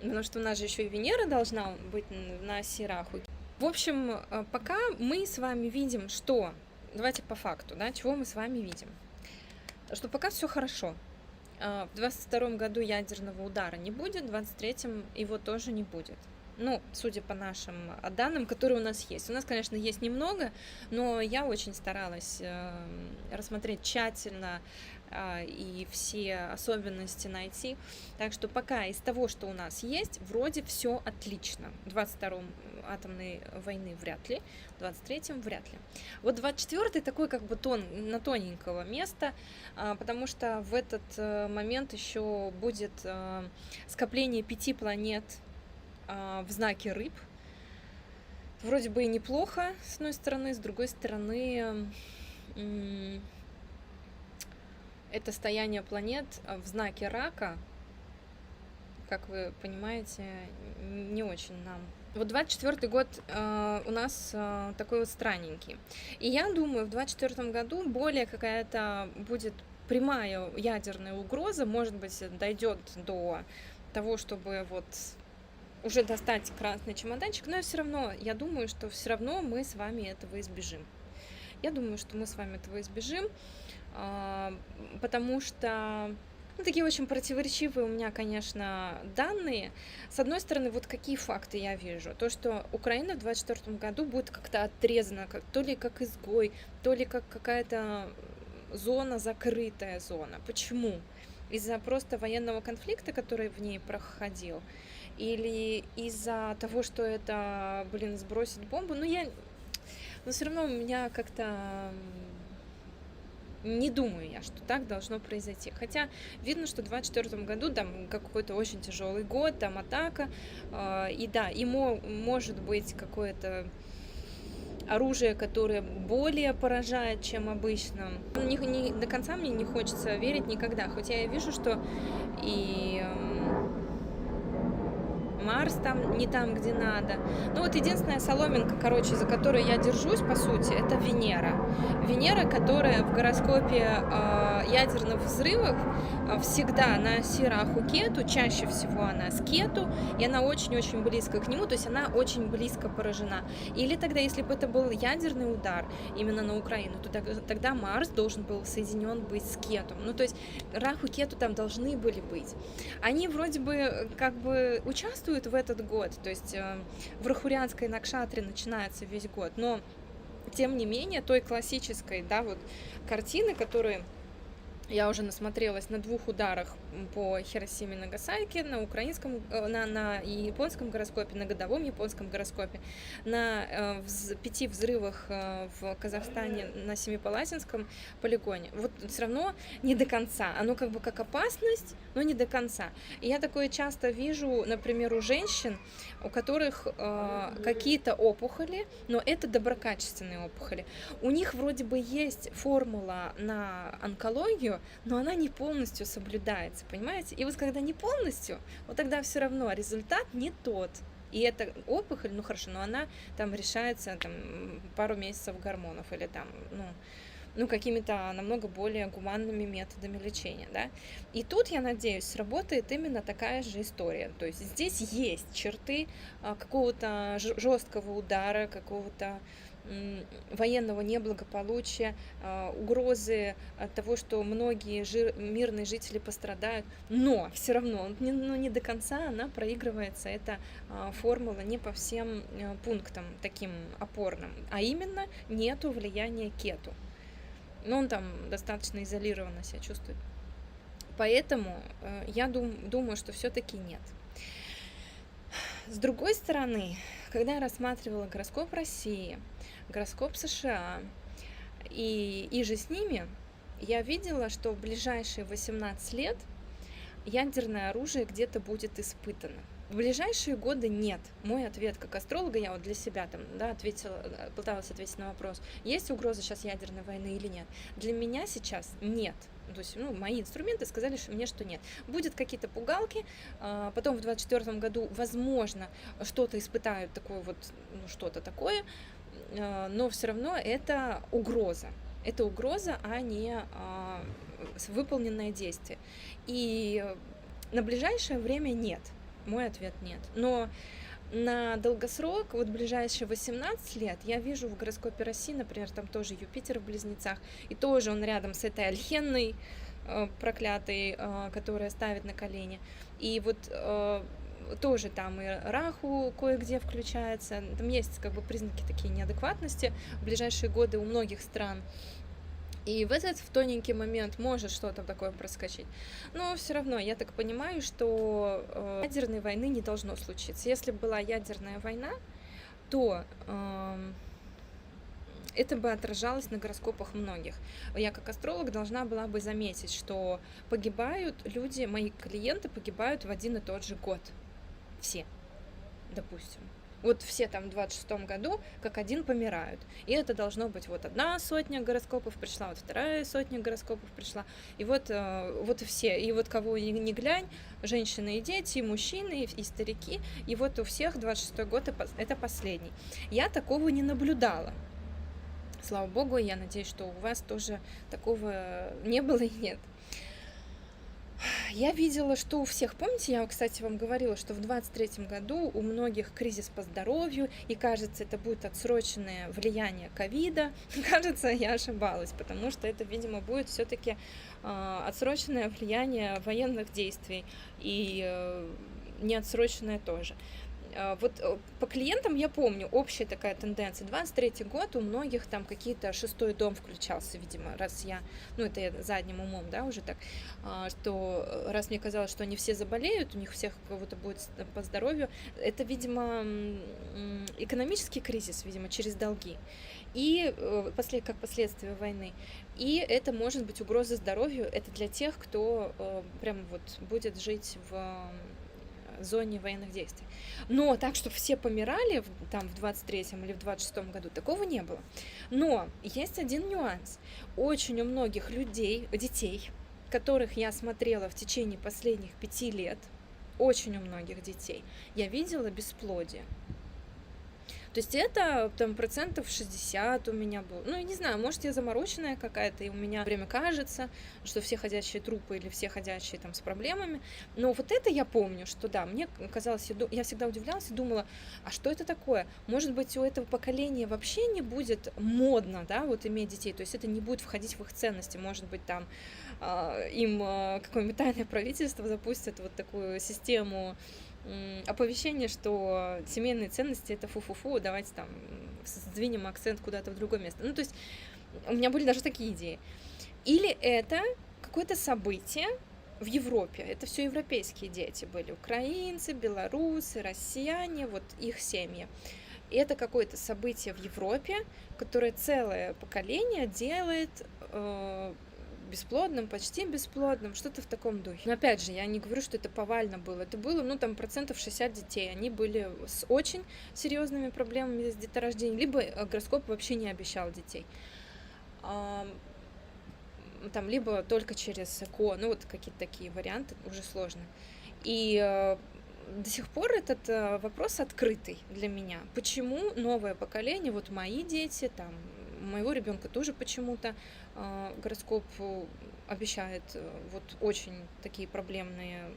Speaker 1: Потому что у нас же еще и Венера должна быть на оси Раху. В общем, пока мы с вами видим, что... Давайте по факту, да, чего мы с вами видим. Что пока все хорошо. В 2022 году ядерного удара не будет, в 2023 его тоже не будет. Ну, судя по нашим данным, которые у нас есть. У нас, конечно, есть немного, но я очень старалась рассмотреть тщательно и все особенности найти. Так что пока из того, что у нас есть, вроде все отлично. В 22-м атомной войны вряд ли, в 23-м вряд ли. Вот 24-й такой как бы на тоненького места, потому что в этот момент еще будет скопление 5 планет в знаке рыб. Вроде бы и неплохо, с одной стороны, с другой стороны, это стояние планет в знаке рака, как вы понимаете, не очень нам. Вот 24-й год у нас такой вот странненький. И я думаю, в 24-м году более какая-то будет прямая ядерная угроза, может быть, дойдет до того, чтобы вот уже достать красный чемоданчик, но все равно, я думаю, что все равно мы с вами этого избежим. Я думаю, что мы с вами этого избежим, потому что такие очень противоречивые у меня, конечно, данные. С одной стороны, вот какие факты я вижу. То, что Украина в 2024 году будет как-то отрезана, то ли как изгой, то ли как какая-то зона, закрытая зона. Почему? Из-за просто военного конфликта, который в ней проходил? Или из-за того, что это, сбросить бомбу? Но все равно у меня как-то Не думаю я, что так должно произойти. Хотя видно, что в 2024 году там какой-то очень тяжелый год, там атака, и да, и может быть какое-то оружие, которое более поражает, чем обычно. Не до конца мне не хочется верить никогда, хотя я вижу, что и Марс там не там, где надо. Ну вот единственная соломинка, короче, за которую я держусь, по сути, это Венера. Венера, которая в гороскопе ядерных взрывов всегда на оси Раху Кету, чаще всего она с Кету, и она очень-очень близко к нему, то есть она очень близко поражена. Или тогда, если бы это был ядерный удар именно на Украину, то тогда Марс должен был соединен быть с Кету. Ну то есть Раху Кету там должны были быть. Они вроде бы как бы участвуют в этот год, то есть в Рахурянской Накшатре начинается весь год, но тем не менее той классической, да, вот картины, которые я уже насмотрелась на 2 ударах по Хиросиме и Нагасаки, на украинском, на японском гороскопе, на годовом японском гороскопе, на 5 взрывах в Казахстане на Семипалатинском полигоне. Вот все равно не до конца. Оно как бы как опасность, но не до конца. И я такое часто вижу, например, у женщин, у которых какие-то опухоли, но это доброкачественные опухоли. У них вроде бы есть формула на онкологию, но она не полностью соблюдается, понимаете? И вот когда не полностью, вот тогда все равно результат не тот. И эта опухоль, ну хорошо, но она там решается там, пару месяцев гормонов или там, ну какими-то намного более гуманными методами лечения, да. И тут, я надеюсь, сработает именно такая же история. То есть здесь есть черты какого-то жесткого удара, какого-то военного неблагополучия, угрозы от того, что многие мирные жители пострадают, но все равно не до конца она проигрывается, эта формула не по всем пунктам таким опорным, а именно нету влияния Кету. Но он там достаточно изолированно себя чувствует. Поэтому я думаю, что все-таки нет. С другой стороны, когда я рассматривала гороскоп России, гороскоп США и же с ними, я видела, что в ближайшие 18 лет ядерное оружие где-то будет испытано. В ближайшие годы нет. Мой ответ как астролога, я вот для себя там, да, пыталась ответить на вопрос, есть угроза сейчас ядерной войны или нет. Для меня сейчас нет. То есть, мои инструменты сказали мне, что нет. Будет какие-то пугалки, потом в 2024 году, возможно, что-то испытают такое вот, что-то такое, но все равно это угроза. Это угроза, а не выполненное действие. И на ближайшее время нет. Мой ответ нет. Но на долгосрок, вот ближайшие 18 лет, я вижу в гороскопе России, например, там тоже Юпитер в Близнецах, и тоже он рядом с этой Альхенной проклятой, которая ставит на колени. И вот тоже там и Раху кое-где включается. Там есть как бы признаки такие неадекватности в ближайшие годы у многих стран. И в тоненький момент может что-то такое проскочить. Но все равно, я так понимаю, что ядерной войны не должно случиться. Если бы была ядерная война, то это бы отражалось на гороскопах многих. Я как астролог должна была бы заметить, что погибают люди, мои клиенты погибают в один и тот же год. Все, допустим. Вот все там в 26-м году как один помирают. И это должно быть вот 1 сотня гороскопов пришла, вот 2 сотня гороскопов пришла. И вот и все. И вот кого ни глянь, женщины и дети, и мужчины, и старики. И вот у всех 26-й год это последний. Я такого не наблюдала. Слава богу, я надеюсь, что у вас тоже такого не было и нет. Я видела, что у всех, помните, я, кстати, вам говорила, что в 23-м году у многих кризис по здоровью, и кажется, это будет отсроченное влияние ковида. Кажется, я ошибалась, потому что это, видимо, будет все-таки отсроченное влияние военных действий, и не отсроченное тоже. Вот по клиентам я помню, общая такая тенденция. 23-й год у многих там какие-то 6-й дом включался, видимо, раз я, это я задним умом, да, уже так, что раз мне казалось, что они все заболеют, у них всех кого-то будет по здоровью, это, видимо, экономический кризис, видимо, через долги. и как последствия войны. И это может быть угроза здоровью. Это для тех, кто прям вот будет жить в зоне военных действий. Но так, чтобы все помирали там в 23-м или в 26-м году, такого не было. Но есть один нюанс. Очень у многих детей, которых я смотрела в течение последних 5 лет, очень у многих детей, я видела бесплодие. То есть это там 60% у меня было. Ну, я не знаю, может, я замороченная какая-то, и у меня время кажется, что все ходячие трупы или все ходячие там с проблемами. Но вот это я помню, что да, мне казалось, я всегда удивлялась и думала, а что это такое? Может быть, у этого поколения вообще не будет модно, да, вот иметь детей, то есть это не будет входить в их ценности, может быть, там им какое-нибудь тайное правительство запустит вот такую систему оповещение, что семейные ценности это фу-фу-фу, давайте там сдвинем акцент куда-то в другое место. Ну, то есть у меня были даже такие идеи. Или это какое-то событие в Европе. Это все европейские дети были. Украинцы, белорусы, россияне, вот их семьи. И это какое-то событие в Европе, которое целое поколение делает бесплодным, почти бесплодным, что-то в таком духе. Но опять же, я не говорю, что это повально было. Это было, ну, там, 60% детей. Они были с очень серьезными проблемами с деторождением, либо гороскоп вообще не обещал детей. Там, либо только через ЭКО, ну, вот какие-то такие варианты, уже сложно. И до сих пор этот вопрос открытый для меня. Почему новое поколение, вот мои дети, там, моего ребенка тоже почему-то гороскоп обещает вот очень такие проблемные,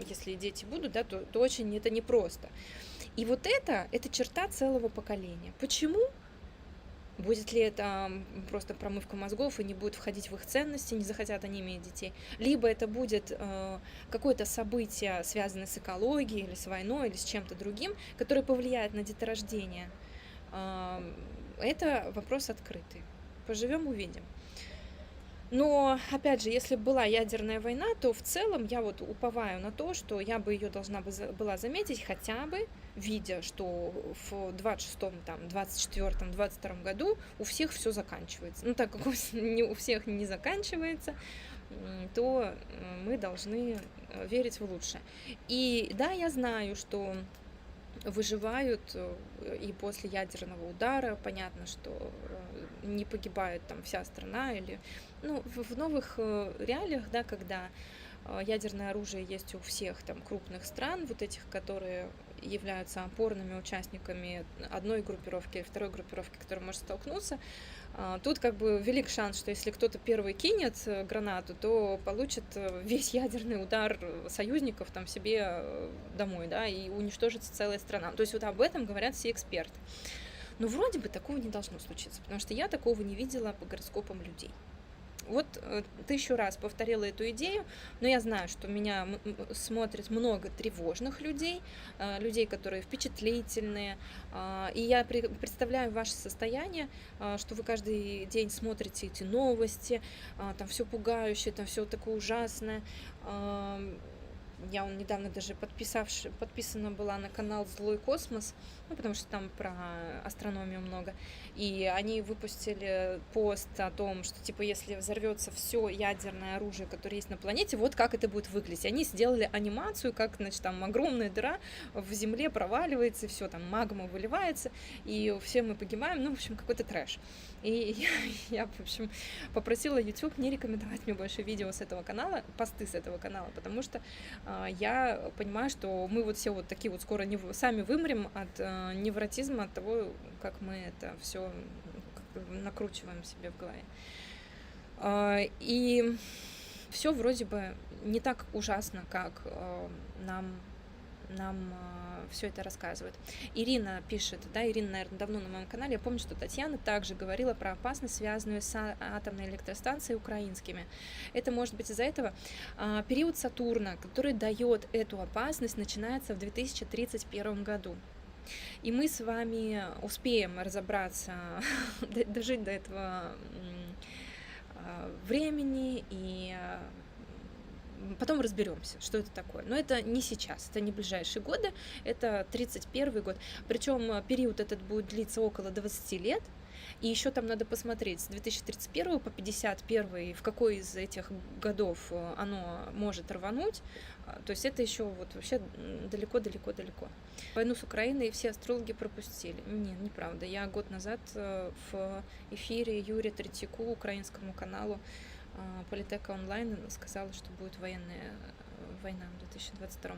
Speaker 1: если дети будут, да, то очень это непросто. И вот это черта целого поколения. Почему? Будет ли это просто промывка мозгов и не будет входить в их ценности, не захотят они иметь детей? Либо это будет какое-то событие, связанное с экологией или с войной, или с чем-то другим, которое повлияет на деторождение. Это вопрос открытый. Поживем, увидим. Но, опять же, если была ядерная война, то в целом я вот уповаю на то, что я бы ее должна была заметить, хотя бы видя, что в 26-м, там, 24-м, 22-м году у всех все заканчивается. Ну, так как у всех не заканчивается, то мы должны верить в лучшее. И да, я знаю, что выживают и после ядерного удара. Понятно, что не погибает там вся страна или, ну, в новых реалиях, да, когда ядерное оружие есть у всех там крупных стран, вот этих, которые являются опорными участниками одной группировки или второй группировки, которая может столкнуться. Тут как бы велик шанс, что если кто-то первый кинет гранату, то получит весь ядерный удар союзников там себе домой, да, и уничтожится целая страна. То есть вот об этом говорят все эксперты. Но вроде бы такого не должно случиться, потому что я такого не видела по гороскопам людей. Вот 1000 раз повторила эту идею, но я знаю, что меня смотрит много тревожных людей, людей, которые впечатлительные, и я представляю ваше состояние, что вы каждый день смотрите эти новости, там все пугающее, там все такое ужасное. Я недавно даже подписана была на канал «Злой космос», ну, потому что там про астрономию много. И они выпустили пост о том, что, типа, если взорвется все ядерное оружие, которое есть на планете, вот как это будет выглядеть. Они сделали анимацию, как, значит, там огромная дыра в земле проваливается, и все, там магма выливается, и все мы погибаем. Ну, в общем, какой-то трэш. И я, в общем, попросила YouTube не рекомендовать мне больше видео с этого канала, посты с этого канала, потому что я понимаю, что мы вот все вот такие вот скоро сами вымрем от невротизма, от того, как мы это все накручиваем себе в голове. И все вроде бы не так ужасно, как нам все это рассказывают. Ирина пишет, да, Ирина, наверное, давно на моем канале, я помню, что Татьяна также говорила про опасность, связанную с атомной электростанцией украинскими. Это может быть из-за этого. Период Сатурна, который дает эту опасность, начинается в 2031 году. И мы с вами успеем разобраться, дожить до этого времени и потом разберемся, что это такое. Но это не сейчас, это не ближайшие годы, это 31 год. Причем период этот будет длиться около 20 лет. И еще там надо посмотреть с 2031 по 51, в какой из этих годов оно может рвануть. То есть это еще вот вообще далеко-далеко-далеко. Войну с Украиной все астрологи пропустили. Не, неправда. Я год назад в эфире Юрия Третьяку, украинскому каналу Политека онлайн, сказала, что будет война в 2022.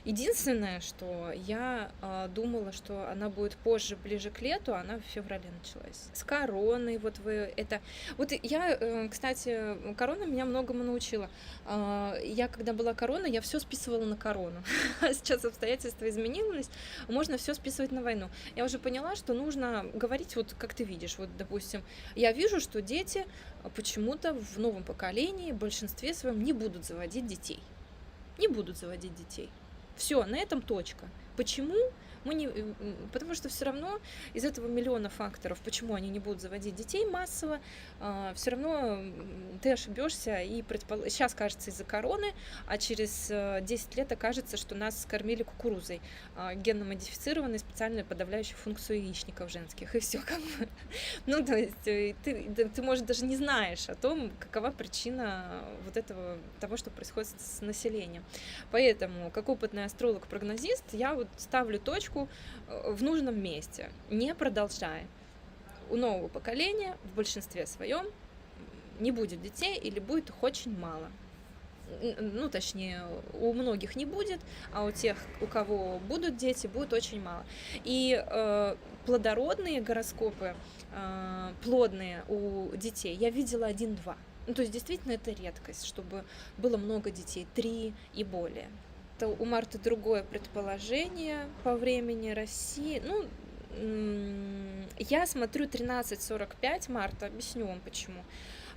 Speaker 1: Единственное, что я думала, что она будет позже, ближе к лету, она в феврале началась. С короной, вот вы это... Вот я, кстати, корона меня многому научила. Я, когда была корона, я все списывала на корону. Сейчас обстоятельства изменились, можно все списывать на войну. Я уже поняла, что нужно говорить, вот как ты видишь. Вот, допустим, я вижу, что дети почему-то в новом поколении, в большинстве своем, не будут заводить детей. Не будут заводить детей. Все, на этом точка. Почему? Потому что все равно из этого миллиона факторов, почему они не будут заводить детей массово, все равно ты ошибешься и сейчас кажется из-за короны, а через 10 лет окажется, что нас кормили кукурузой, генно-модифицированной, специально подавляющей функцию яичников женских, и все как бы. Ну, то есть ты, может, даже не знаешь о том, какова причина вот этого, того, что происходит с населением. Поэтому, как опытный астролог-прогнозист, я вот ставлю точку в нужном месте, не продолжая. У нового поколения в большинстве своем не будет детей или будет их очень мало. Ну, точнее, у многих не будет, а у тех, у кого будут дети, будет очень мало. И плодородные гороскопы, плодные у детей, я видела 1-2. Ну, то есть, действительно, это редкость, чтобы было много детей, 3 и более. У Марты другое предположение по времени России. Ну, я смотрю 13:45 марта, объясню вам почему.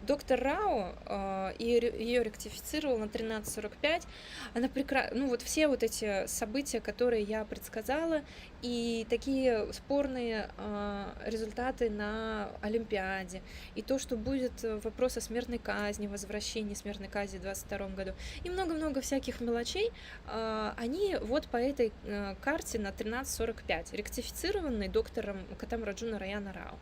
Speaker 1: Доктор Рао ее ректифицировал на 13:45. Она ну вот все вот эти события, которые я предсказала, и такие спорные результаты на Олимпиаде, и то, что будет вопрос о смертной казни, возвращении смертной казни в 2022 году, и много-много всяких мелочей, они вот по этой карте на 13:45, ректифицированной доктором Катамраджуна Раяна Рао.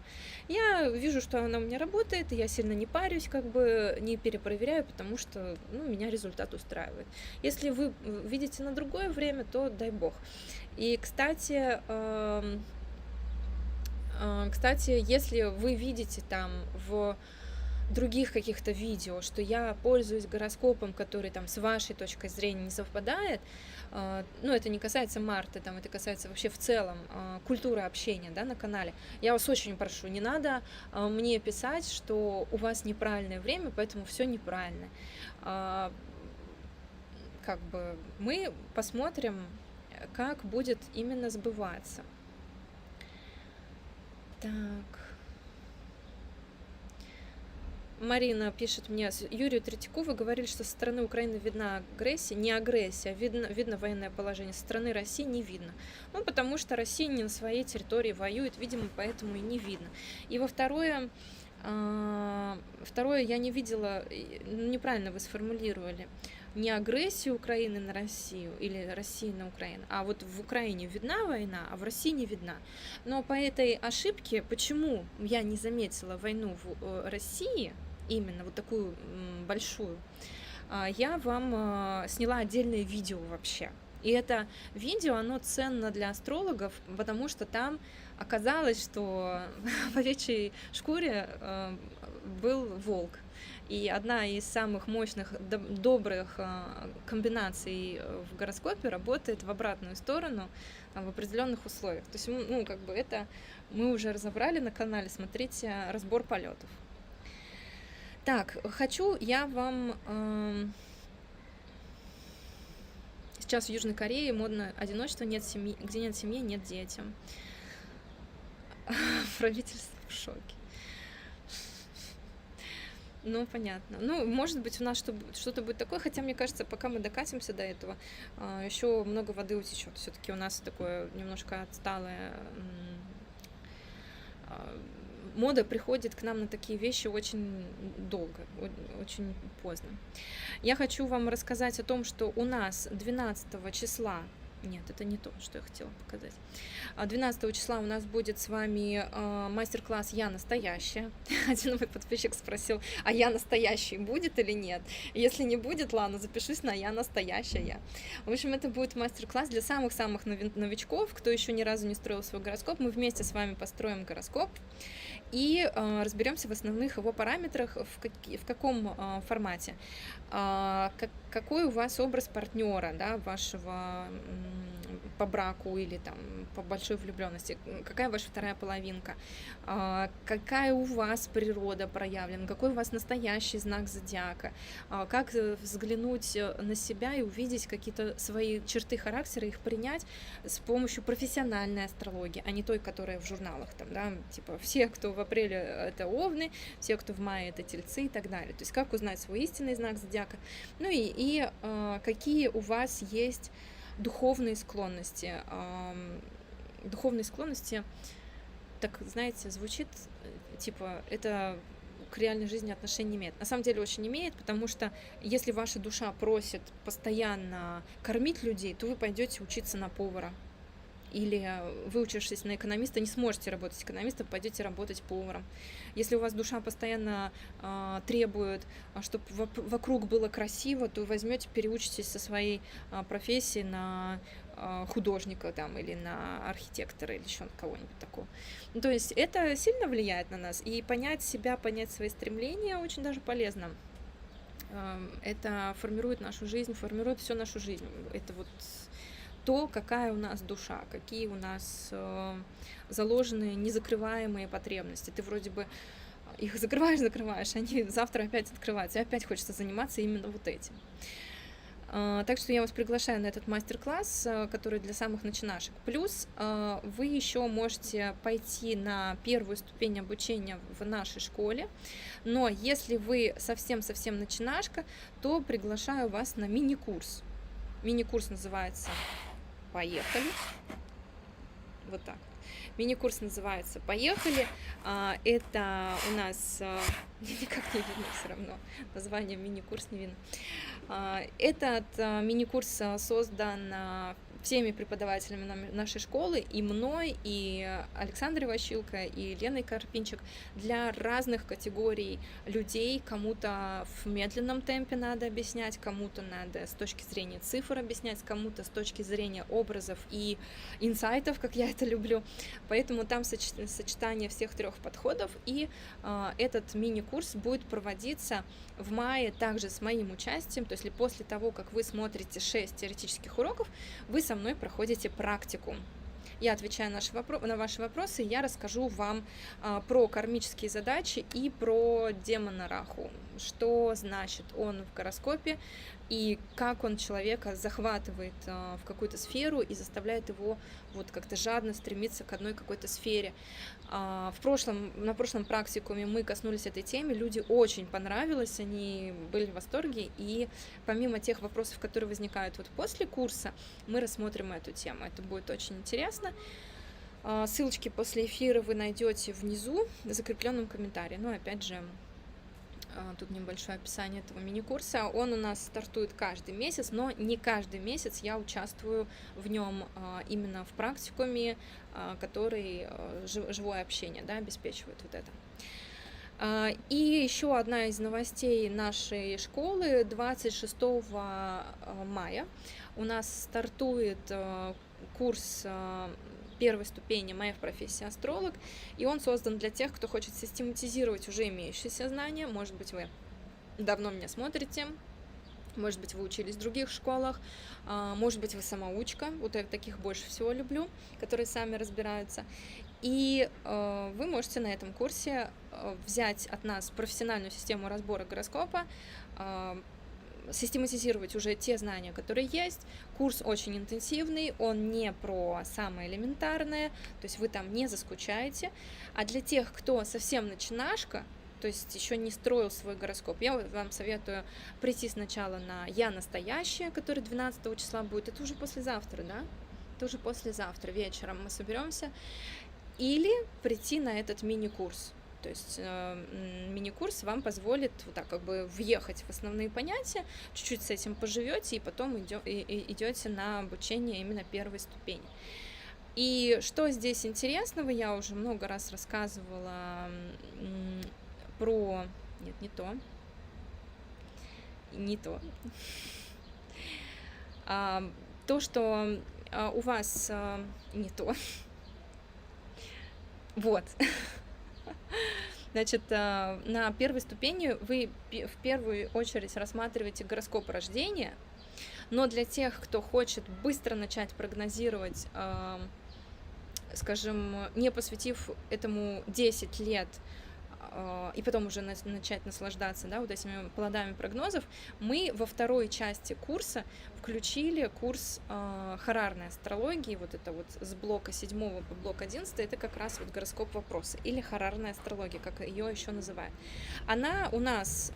Speaker 1: Я вижу, что она у меня работает, и я сильно не парюсь, как бы не перепроверяю, потому что меня результат устраивает. Если вы видите на другое время, то дай бог. И, кстати, если вы видите там в других каких-то видео, что я пользуюсь гороскопом, который там с вашей точкой зрения не совпадает, ну, это не касается Марты, там, это касается вообще в целом культуры общения, да, на канале. Я вас очень прошу, не надо мне писать, что у вас неправильное время, поэтому все неправильно. Как бы мы посмотрим, как будет именно сбываться. Так. Марина пишет мне: Юрию Третьяку вы говорили, что со стороны Украины видна агрессия, не агрессия, видно военное положение, со стороны России не видно. Ну, потому что Россия не на своей территории воюет, видимо, поэтому и не видно. И второе, я не видела, неправильно вы сформулировали, не агрессию Украины на Россию или России на Украину, а вот в Украине видна война, а в России не видна. Но по этой ошибке, почему я не заметила войну в России, именно вот такую большую, я вам сняла отдельное видео вообще. И это видео, оно ценно для астрологов, потому что там оказалось, что в овечьей шкуре был волк. И одна из самых мощных, добрых комбинаций в гороскопе работает в обратную сторону в определенных условиях. То есть, ну, как бы это мы уже разобрали на канале, смотрите разбор полетов. Так, хочу я вам... Сейчас в Южной Корее модно одиночество, нет семьи, где нет семьи, нет детям. Правительство в шоке. Ну, понятно. Ну, может быть, у нас что-то будет такое, хотя, мне кажется, пока мы докатимся до этого, еще много воды утечет. Все-таки у нас такое немножко отсталое... Мода приходит к нам на такие вещи очень долго, очень поздно. Я хочу вам рассказать о том, что у нас 12 числа Нет, это не то, что я хотела показать. 12 числа у нас будет с вами мастер-класс «Я настоящая». Один мой подписчик спросил, а я настоящий будет или нет? Если не будет, ладно, запишусь на «Я настоящая». В общем, это будет мастер-класс для самых-самых новичков, кто еще ни разу не строил свой гороскоп. Мы вместе с вами построим гороскоп и разберемся в основных его параметрах, в каком формате. Какой у вас образ партнера, да, вашего по браку или там по большой влюбленности, какая ваша вторая половинка, какая у вас природа проявлена, какой у вас настоящий знак зодиака, как взглянуть на себя и увидеть какие-то свои черты характера, их принять с помощью профессиональной астрологии, а не той, которая в журналах, там, да, типа все, кто в апреле это овны, все, кто в мае это тельцы и так далее. То есть как узнать свой истинный знак зодиака, ну и какие у вас есть духовные склонности. Духовные склонности, так, знаете, звучит, типа, это к реальной жизни отношения не имеет. На самом деле очень имеет, потому что если ваша душа просит постоянно кормить людей, то вы пойдете учиться на повара. Или выучившись на экономиста, не сможете работать экономистом, пойдете работать поваром. Если у вас душа постоянно требует, чтобы вокруг было красиво, то вы возьмете, переучитесь со своей профессии на художника там, или на архитектора, или еще на кого-нибудь такого. Ну, то есть это сильно влияет на нас, и понять себя, понять свои стремления очень даже полезно. Это формирует нашу жизнь, формирует всю нашу жизнь. Это вот то, какая у нас душа, какие у нас заложенные незакрываемые потребности. Ты вроде бы их закрываешь, они завтра опять открываются, и опять хочется заниматься именно вот этим. Так что я вас приглашаю на этот мастер-класс, который для самых начинашек. Плюс вы еще можете пойти на первую ступень обучения в нашей школе, но если вы совсем-совсем начинашка, то приглашаю вас на мини-курс. Мини-курс называется «Поехали». Вот так. Мини-курс называется «Поехали». Это у нас... Никак не видно все равно. Название мини-курс не видно. Этот мини-курс создан всеми преподавателями нашей школы, и мной, и Александрой Ващилко, и Леной Карпинчик, для разных категорий людей. Кому-то в медленном темпе надо объяснять, кому-то надо с точки зрения цифр объяснять, кому-то с точки зрения образов и инсайтов, как я это люблю. Поэтому там сочетание всех трех подходов, и этот мини-курс будет проводиться в мае также с моим участием. То есть после того, как вы смотрите 6 теоретических уроков, вы со мной проходите практику. Я отвечаю на ваши вопросы, я расскажу вам про кармические задачи и про демона Раху, что значит он в гороскопе и как он человека захватывает в какую-то сферу и заставляет его вот как-то жадно стремиться к одной какой-то сфере. На прошлом практикуме мы коснулись этой темы, люди очень понравилось, они были в восторге, и помимо тех вопросов, которые возникают вот после курса, мы рассмотрим эту тему. Это будет очень интересно. Ссылочки после эфира вы найдете внизу в закрепленном комментарии. Но опять же, тут небольшое описание этого мини-курса. Он у нас стартует каждый месяц, но не каждый месяц я участвую в нем именно в практикуме, который живое общение, да, обеспечивает вот это. И еще одна из новостей нашей школы: 26 мая у нас стартует курс первой ступени «Моя в профессии астролог», и он создан для тех, кто хочет систематизировать уже имеющиеся знания. Может быть, вы давно меня смотрите, может быть, вы учились в других школах, может быть, вы самоучка, вот я таких больше всего люблю, которые сами разбираются. И вы можете на этом курсе взять от нас профессиональную систему разбора гороскопа, систематизировать уже те знания, которые есть. Курс очень интенсивный, он не про самое элементарное, то есть вы там не заскучаете. А для тех, кто совсем начинашка, то есть еще не строил свой гороскоп, я вам советую прийти сначала на «Я настоящая», который 12 числа будет. Это уже послезавтра, да? Это уже послезавтра вечером мы соберемся. Или прийти на этот мини-курс. То есть мини-курс вам позволит вот так как бы въехать в основные понятия, чуть-чуть с этим поживете, и потом идете на обучение именно первой ступени. И что здесь интересного, я уже много раз рассказывала про... Нет, не то. То, что у вас не то. Вот. Значит, на первой ступени вы в первую очередь рассматриваете гороскоп рождения, но для тех, кто хочет быстро начать прогнозировать, скажем, не посвятив этому 10 лет, и потом уже начать наслаждаться, да, вот этими плодами прогнозов, мы во второй части курса включили курс хорарной астрологии, вот это вот с блока 7 по блок 11, это как раз вот гороскоп вопроса, или хорарная астрология, как ее еще называют. Она у нас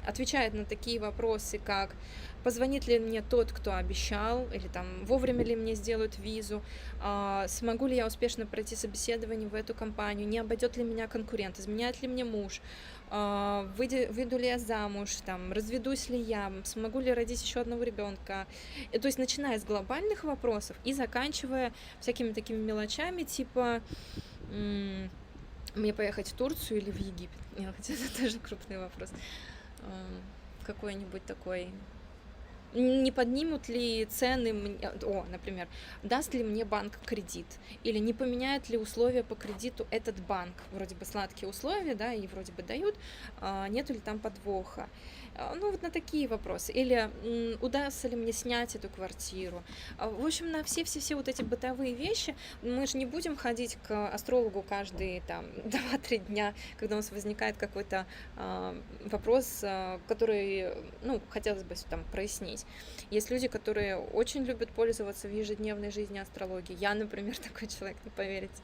Speaker 1: отвечает на такие вопросы, как позвонит ли мне тот, кто обещал, или там вовремя ли мне сделают визу, смогу ли я успешно пройти собеседование в эту компанию, не обойдет ли меня конкурент, изменяет ли мне муж, выйду ли я замуж, там, разведусь ли я, смогу ли родить еще одного ребенка. То есть начиная с глобальных вопросов и заканчивая всякими такими мелочами, типа мне поехать в Турцию или в Египет. Хотя это тоже крупный вопрос. Какой-нибудь такой... Не поднимут ли цены, например, даст ли мне банк кредит, или не поменяет ли условия по кредиту этот банк, вроде бы сладкие условия, да, и вроде бы дают, нету ли там подвоха. Ну, вот на такие вопросы. Или удастся ли мне снять эту квартиру. В общем, на все вот эти бытовые вещи мы же не будем ходить к астрологу каждые там 2-3 дня, когда у нас возникает какой-то вопрос, который, ну, хотелось бы там прояснить. Есть люди, которые очень любят пользоваться в ежедневной жизни астрологией. Я, например, такой человек, не поверите.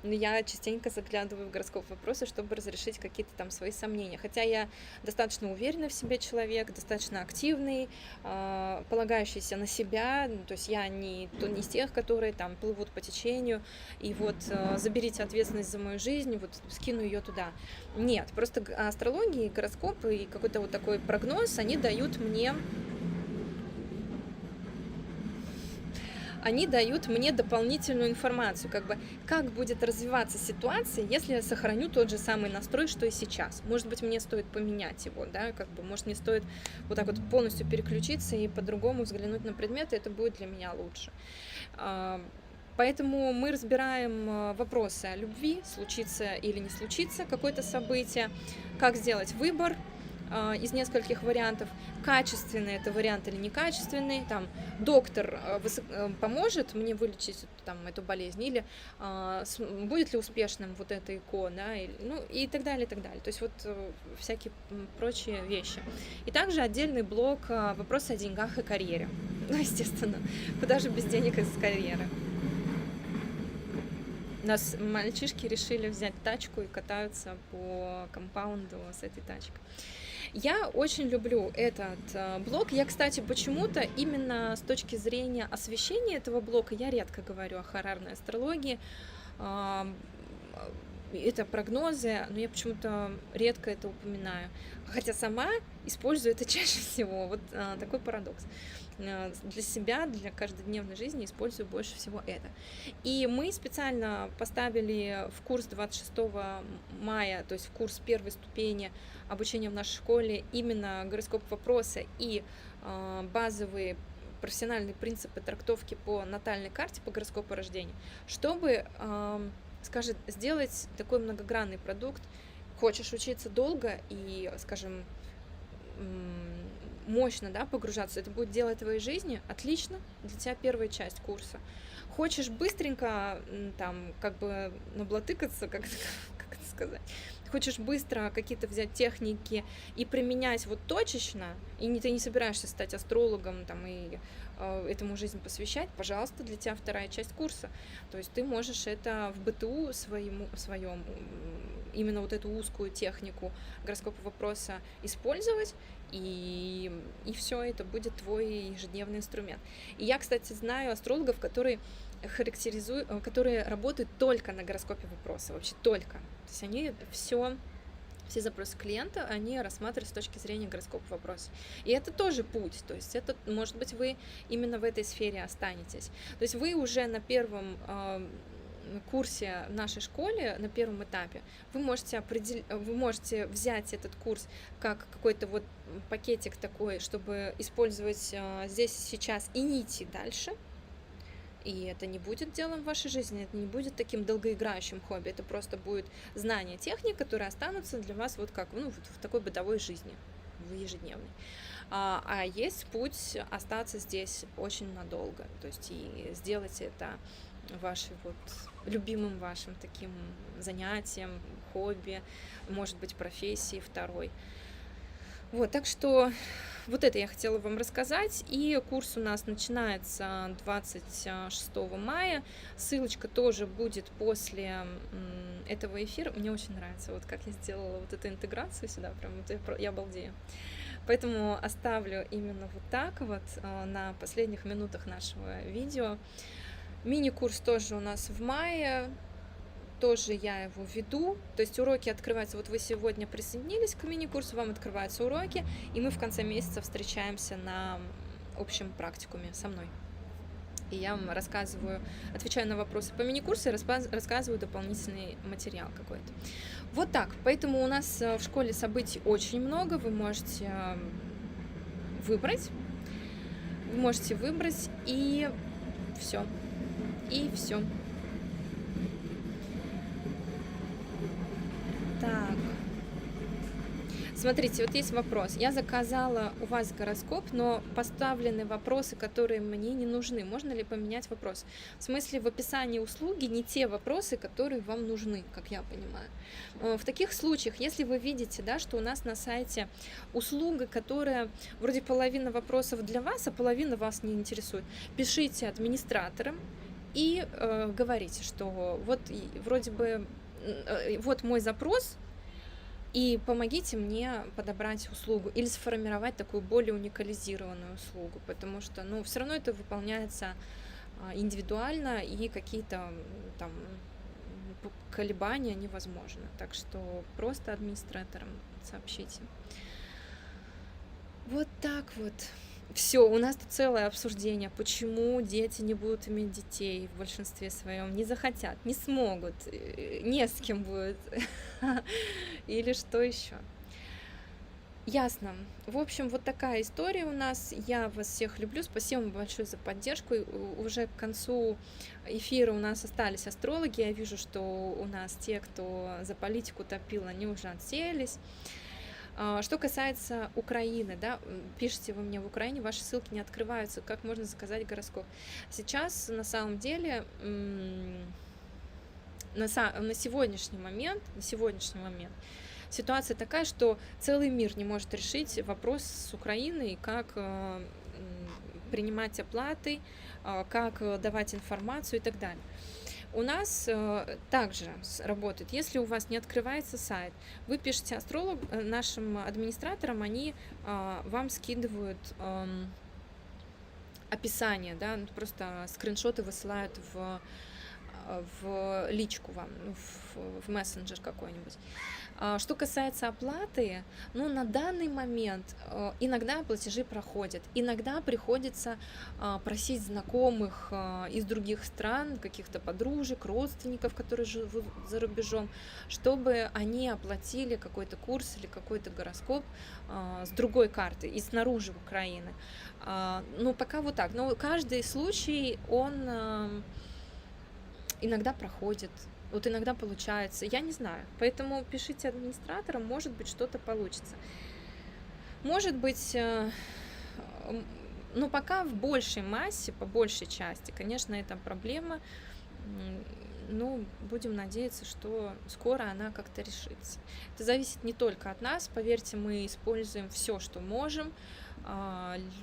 Speaker 1: Но я частенько заглядываю в гороскоп вопросы, чтобы разрешить какие-то там свои сомнения. Хотя я достаточно уверена в себе человек, достаточно активный, полагающийся на себя. То есть я не из тех, которые там плывут по течению, и вот заберите ответственность за мою жизнь, вот скину ее туда. Нет, просто астрология, гороскоп и какой-то вот такой прогноз, они дают мне дополнительную информацию, как будет развиваться ситуация, если я сохраню тот же самый настрой, что и сейчас. Может быть, мне стоит поменять его, да, может, мне стоит вот так вот полностью переключиться и по-другому взглянуть на предметы, это будет для меня лучше. Поэтому мы разбираем вопросы о любви, случится или не случится какое-то событие, как сделать выбор из нескольких вариантов, качественный это вариант или некачественный, там, доктор поможет мне вылечить там, эту болезнь, или будет ли успешным вот это ЭКО, да, и так далее, и так далее. То есть вот всякие прочие вещи. И также отдельный блок вопросы о деньгах и карьере. Ну, естественно, куда же без денег из карьеры. У нас мальчишки решили взять тачку и катаются по компаунду с этой тачкой. Я очень люблю этот блок. Я, кстати, почему-то именно с точки зрения освещения этого блока, я редко говорю о хорарной астрологии. Это прогнозы, но я почему-то редко это упоминаю. Хотя сама использую это чаще всего. Вот такой парадокс. Для себя, для каждодневной жизни использую больше всего это. И мы специально поставили в курс 26 мая, то есть в курс первой ступени обучения в нашей школе, именно гороскоп вопроса и базовые профессиональные принципы трактовки по натальной карте, по гороскопу рождения, чтобы, скажем, сделать такой многогранный продукт. Хочешь учиться долго и, скажем, мощно, да, погружаться, это будет дело твоей жизни, отлично, для тебя первая часть курса. Хочешь быстренько там наблатыкаться, как это сказать, хочешь быстро какие-то взять техники и применять вот точечно, и ты не собираешься стать астрологом там, и этому жизнь посвящать, пожалуйста, для тебя вторая часть курса. То есть ты можешь это в БТУ своем именно вот эту узкую технику гороскопа вопроса использовать и все, это будет твой ежедневный инструмент. И я, кстати, знаю астрологов, которые работают только на гороскопе вопроса, вообще только. То есть они все запросы клиента, они рассматривают с точки зрения гороскопа вопроса. И это тоже путь, то есть это, может быть, вы именно в этой сфере останетесь. То есть вы уже на первом курсе в нашей школе, на первом этапе, вы можете взять этот курс как какой-то вот пакетик такой, чтобы использовать здесь, сейчас и не идти дальше. И это не будет делом в вашей жизни, это не будет таким долгоиграющим хобби, это просто будет знание техник, которые останутся для вас вот как, ну, вот в такой бытовой жизни, в ежедневной. А есть путь остаться здесь очень надолго, то есть и сделать это вашим вот любимым вашим таким занятием, хобби, может быть, профессией второй. Вот, так что вот это я хотела вам рассказать. И курс у нас начинается 26 мая. Ссылочка тоже будет после этого эфира. Мне очень нравится, вот как я сделала вот эту интеграцию сюда, прям вот я балдею. Поэтому оставлю именно вот так вот на последних минутах нашего видео. Мини-курс тоже у нас в мае. Тоже я его веду, то есть уроки открываются, вот вы сегодня присоединились к мини-курсу, вам открываются уроки, и мы в конце месяца встречаемся на общем практикуме со мной. И я вам рассказываю, отвечаю на вопросы по мини-курсу и рассказываю дополнительный материал какой-то. Вот так, поэтому у нас в школе событий очень много, вы можете выбрать, и все, Так, смотрите, вот есть вопрос. Я заказала у вас гороскоп, но поставлены вопросы, которые мне не нужны. Можно ли поменять вопрос? В смысле, в описании услуги не те вопросы, которые вам нужны, как я понимаю. В таких случаях, если вы видите, да, что у нас на сайте услуга, которая вроде половина вопросов для вас, а половина вас не интересует, пишите администраторам и говорите, что вот вроде бы вот мой запрос, и помогите мне подобрать услугу или сформировать такую более уникализированную услугу, потому что, ну, все равно это выполняется индивидуально, и какие-то там колебания невозможны. Так что просто администраторам сообщите. Вот так вот. Все, у нас тут целое обсуждение, почему дети не будут иметь детей в большинстве своем, не захотят, не смогут, не с кем будет, или что еще. Ясно. В общем, вот такая история у нас. Я вас всех люблю. Спасибо вам большое за поддержку. Уже к концу эфира у нас остались астрологи. Я вижу, что у нас те, кто за политику топил, они уже отсеялись. Что касается Украины, да, пишите вы мне, в Украине ваши ссылки не открываются, как можно заказать гороскоп. Сейчас на самом деле на сегодняшний момент ситуация такая, что целый мир не может решить вопрос с Украиной, как принимать оплаты, как давать информацию и так далее. У нас также работает, если у вас не открывается сайт, вы пишете нашим администраторам, они вам скидывают описание, да, просто скриншоты высылают в личку вам, в мессенджер какой-нибудь. Что касается оплаты, ну, на данный момент иногда платежи проходят, иногда приходится просить знакомых из других стран, каких-то подружек, родственников, которые живут за рубежом, чтобы они оплатили какой-то курс или какой-то гороскоп с другой карты и снаружи Украины. Ну, пока вот так. Но каждый случай, он иногда проходит. Вот иногда получается, я не знаю. Поэтому пишите администраторам, может быть, что-то получится. Может быть, но пока в большей массе, по большей части, конечно, это проблема. Ну, будем надеяться, что скоро она как-то решится. Это зависит не только от нас. Поверьте, мы используем все, что можем.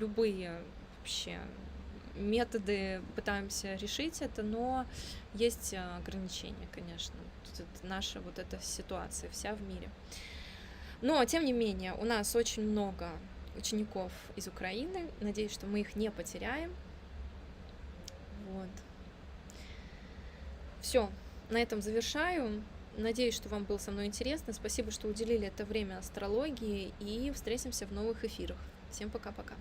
Speaker 1: Любые вообще методы пытаемся решить это, но есть ограничения, конечно. Это наша вот эта ситуация вся в мире. Но, тем не менее, у нас очень много учеников из Украины. Надеюсь, что мы их не потеряем. Вот. Все, на этом завершаю. Надеюсь, что вам было со мной интересно. Спасибо, что уделили это время астрологии. И встретимся в новых эфирах. Всем пока-пока.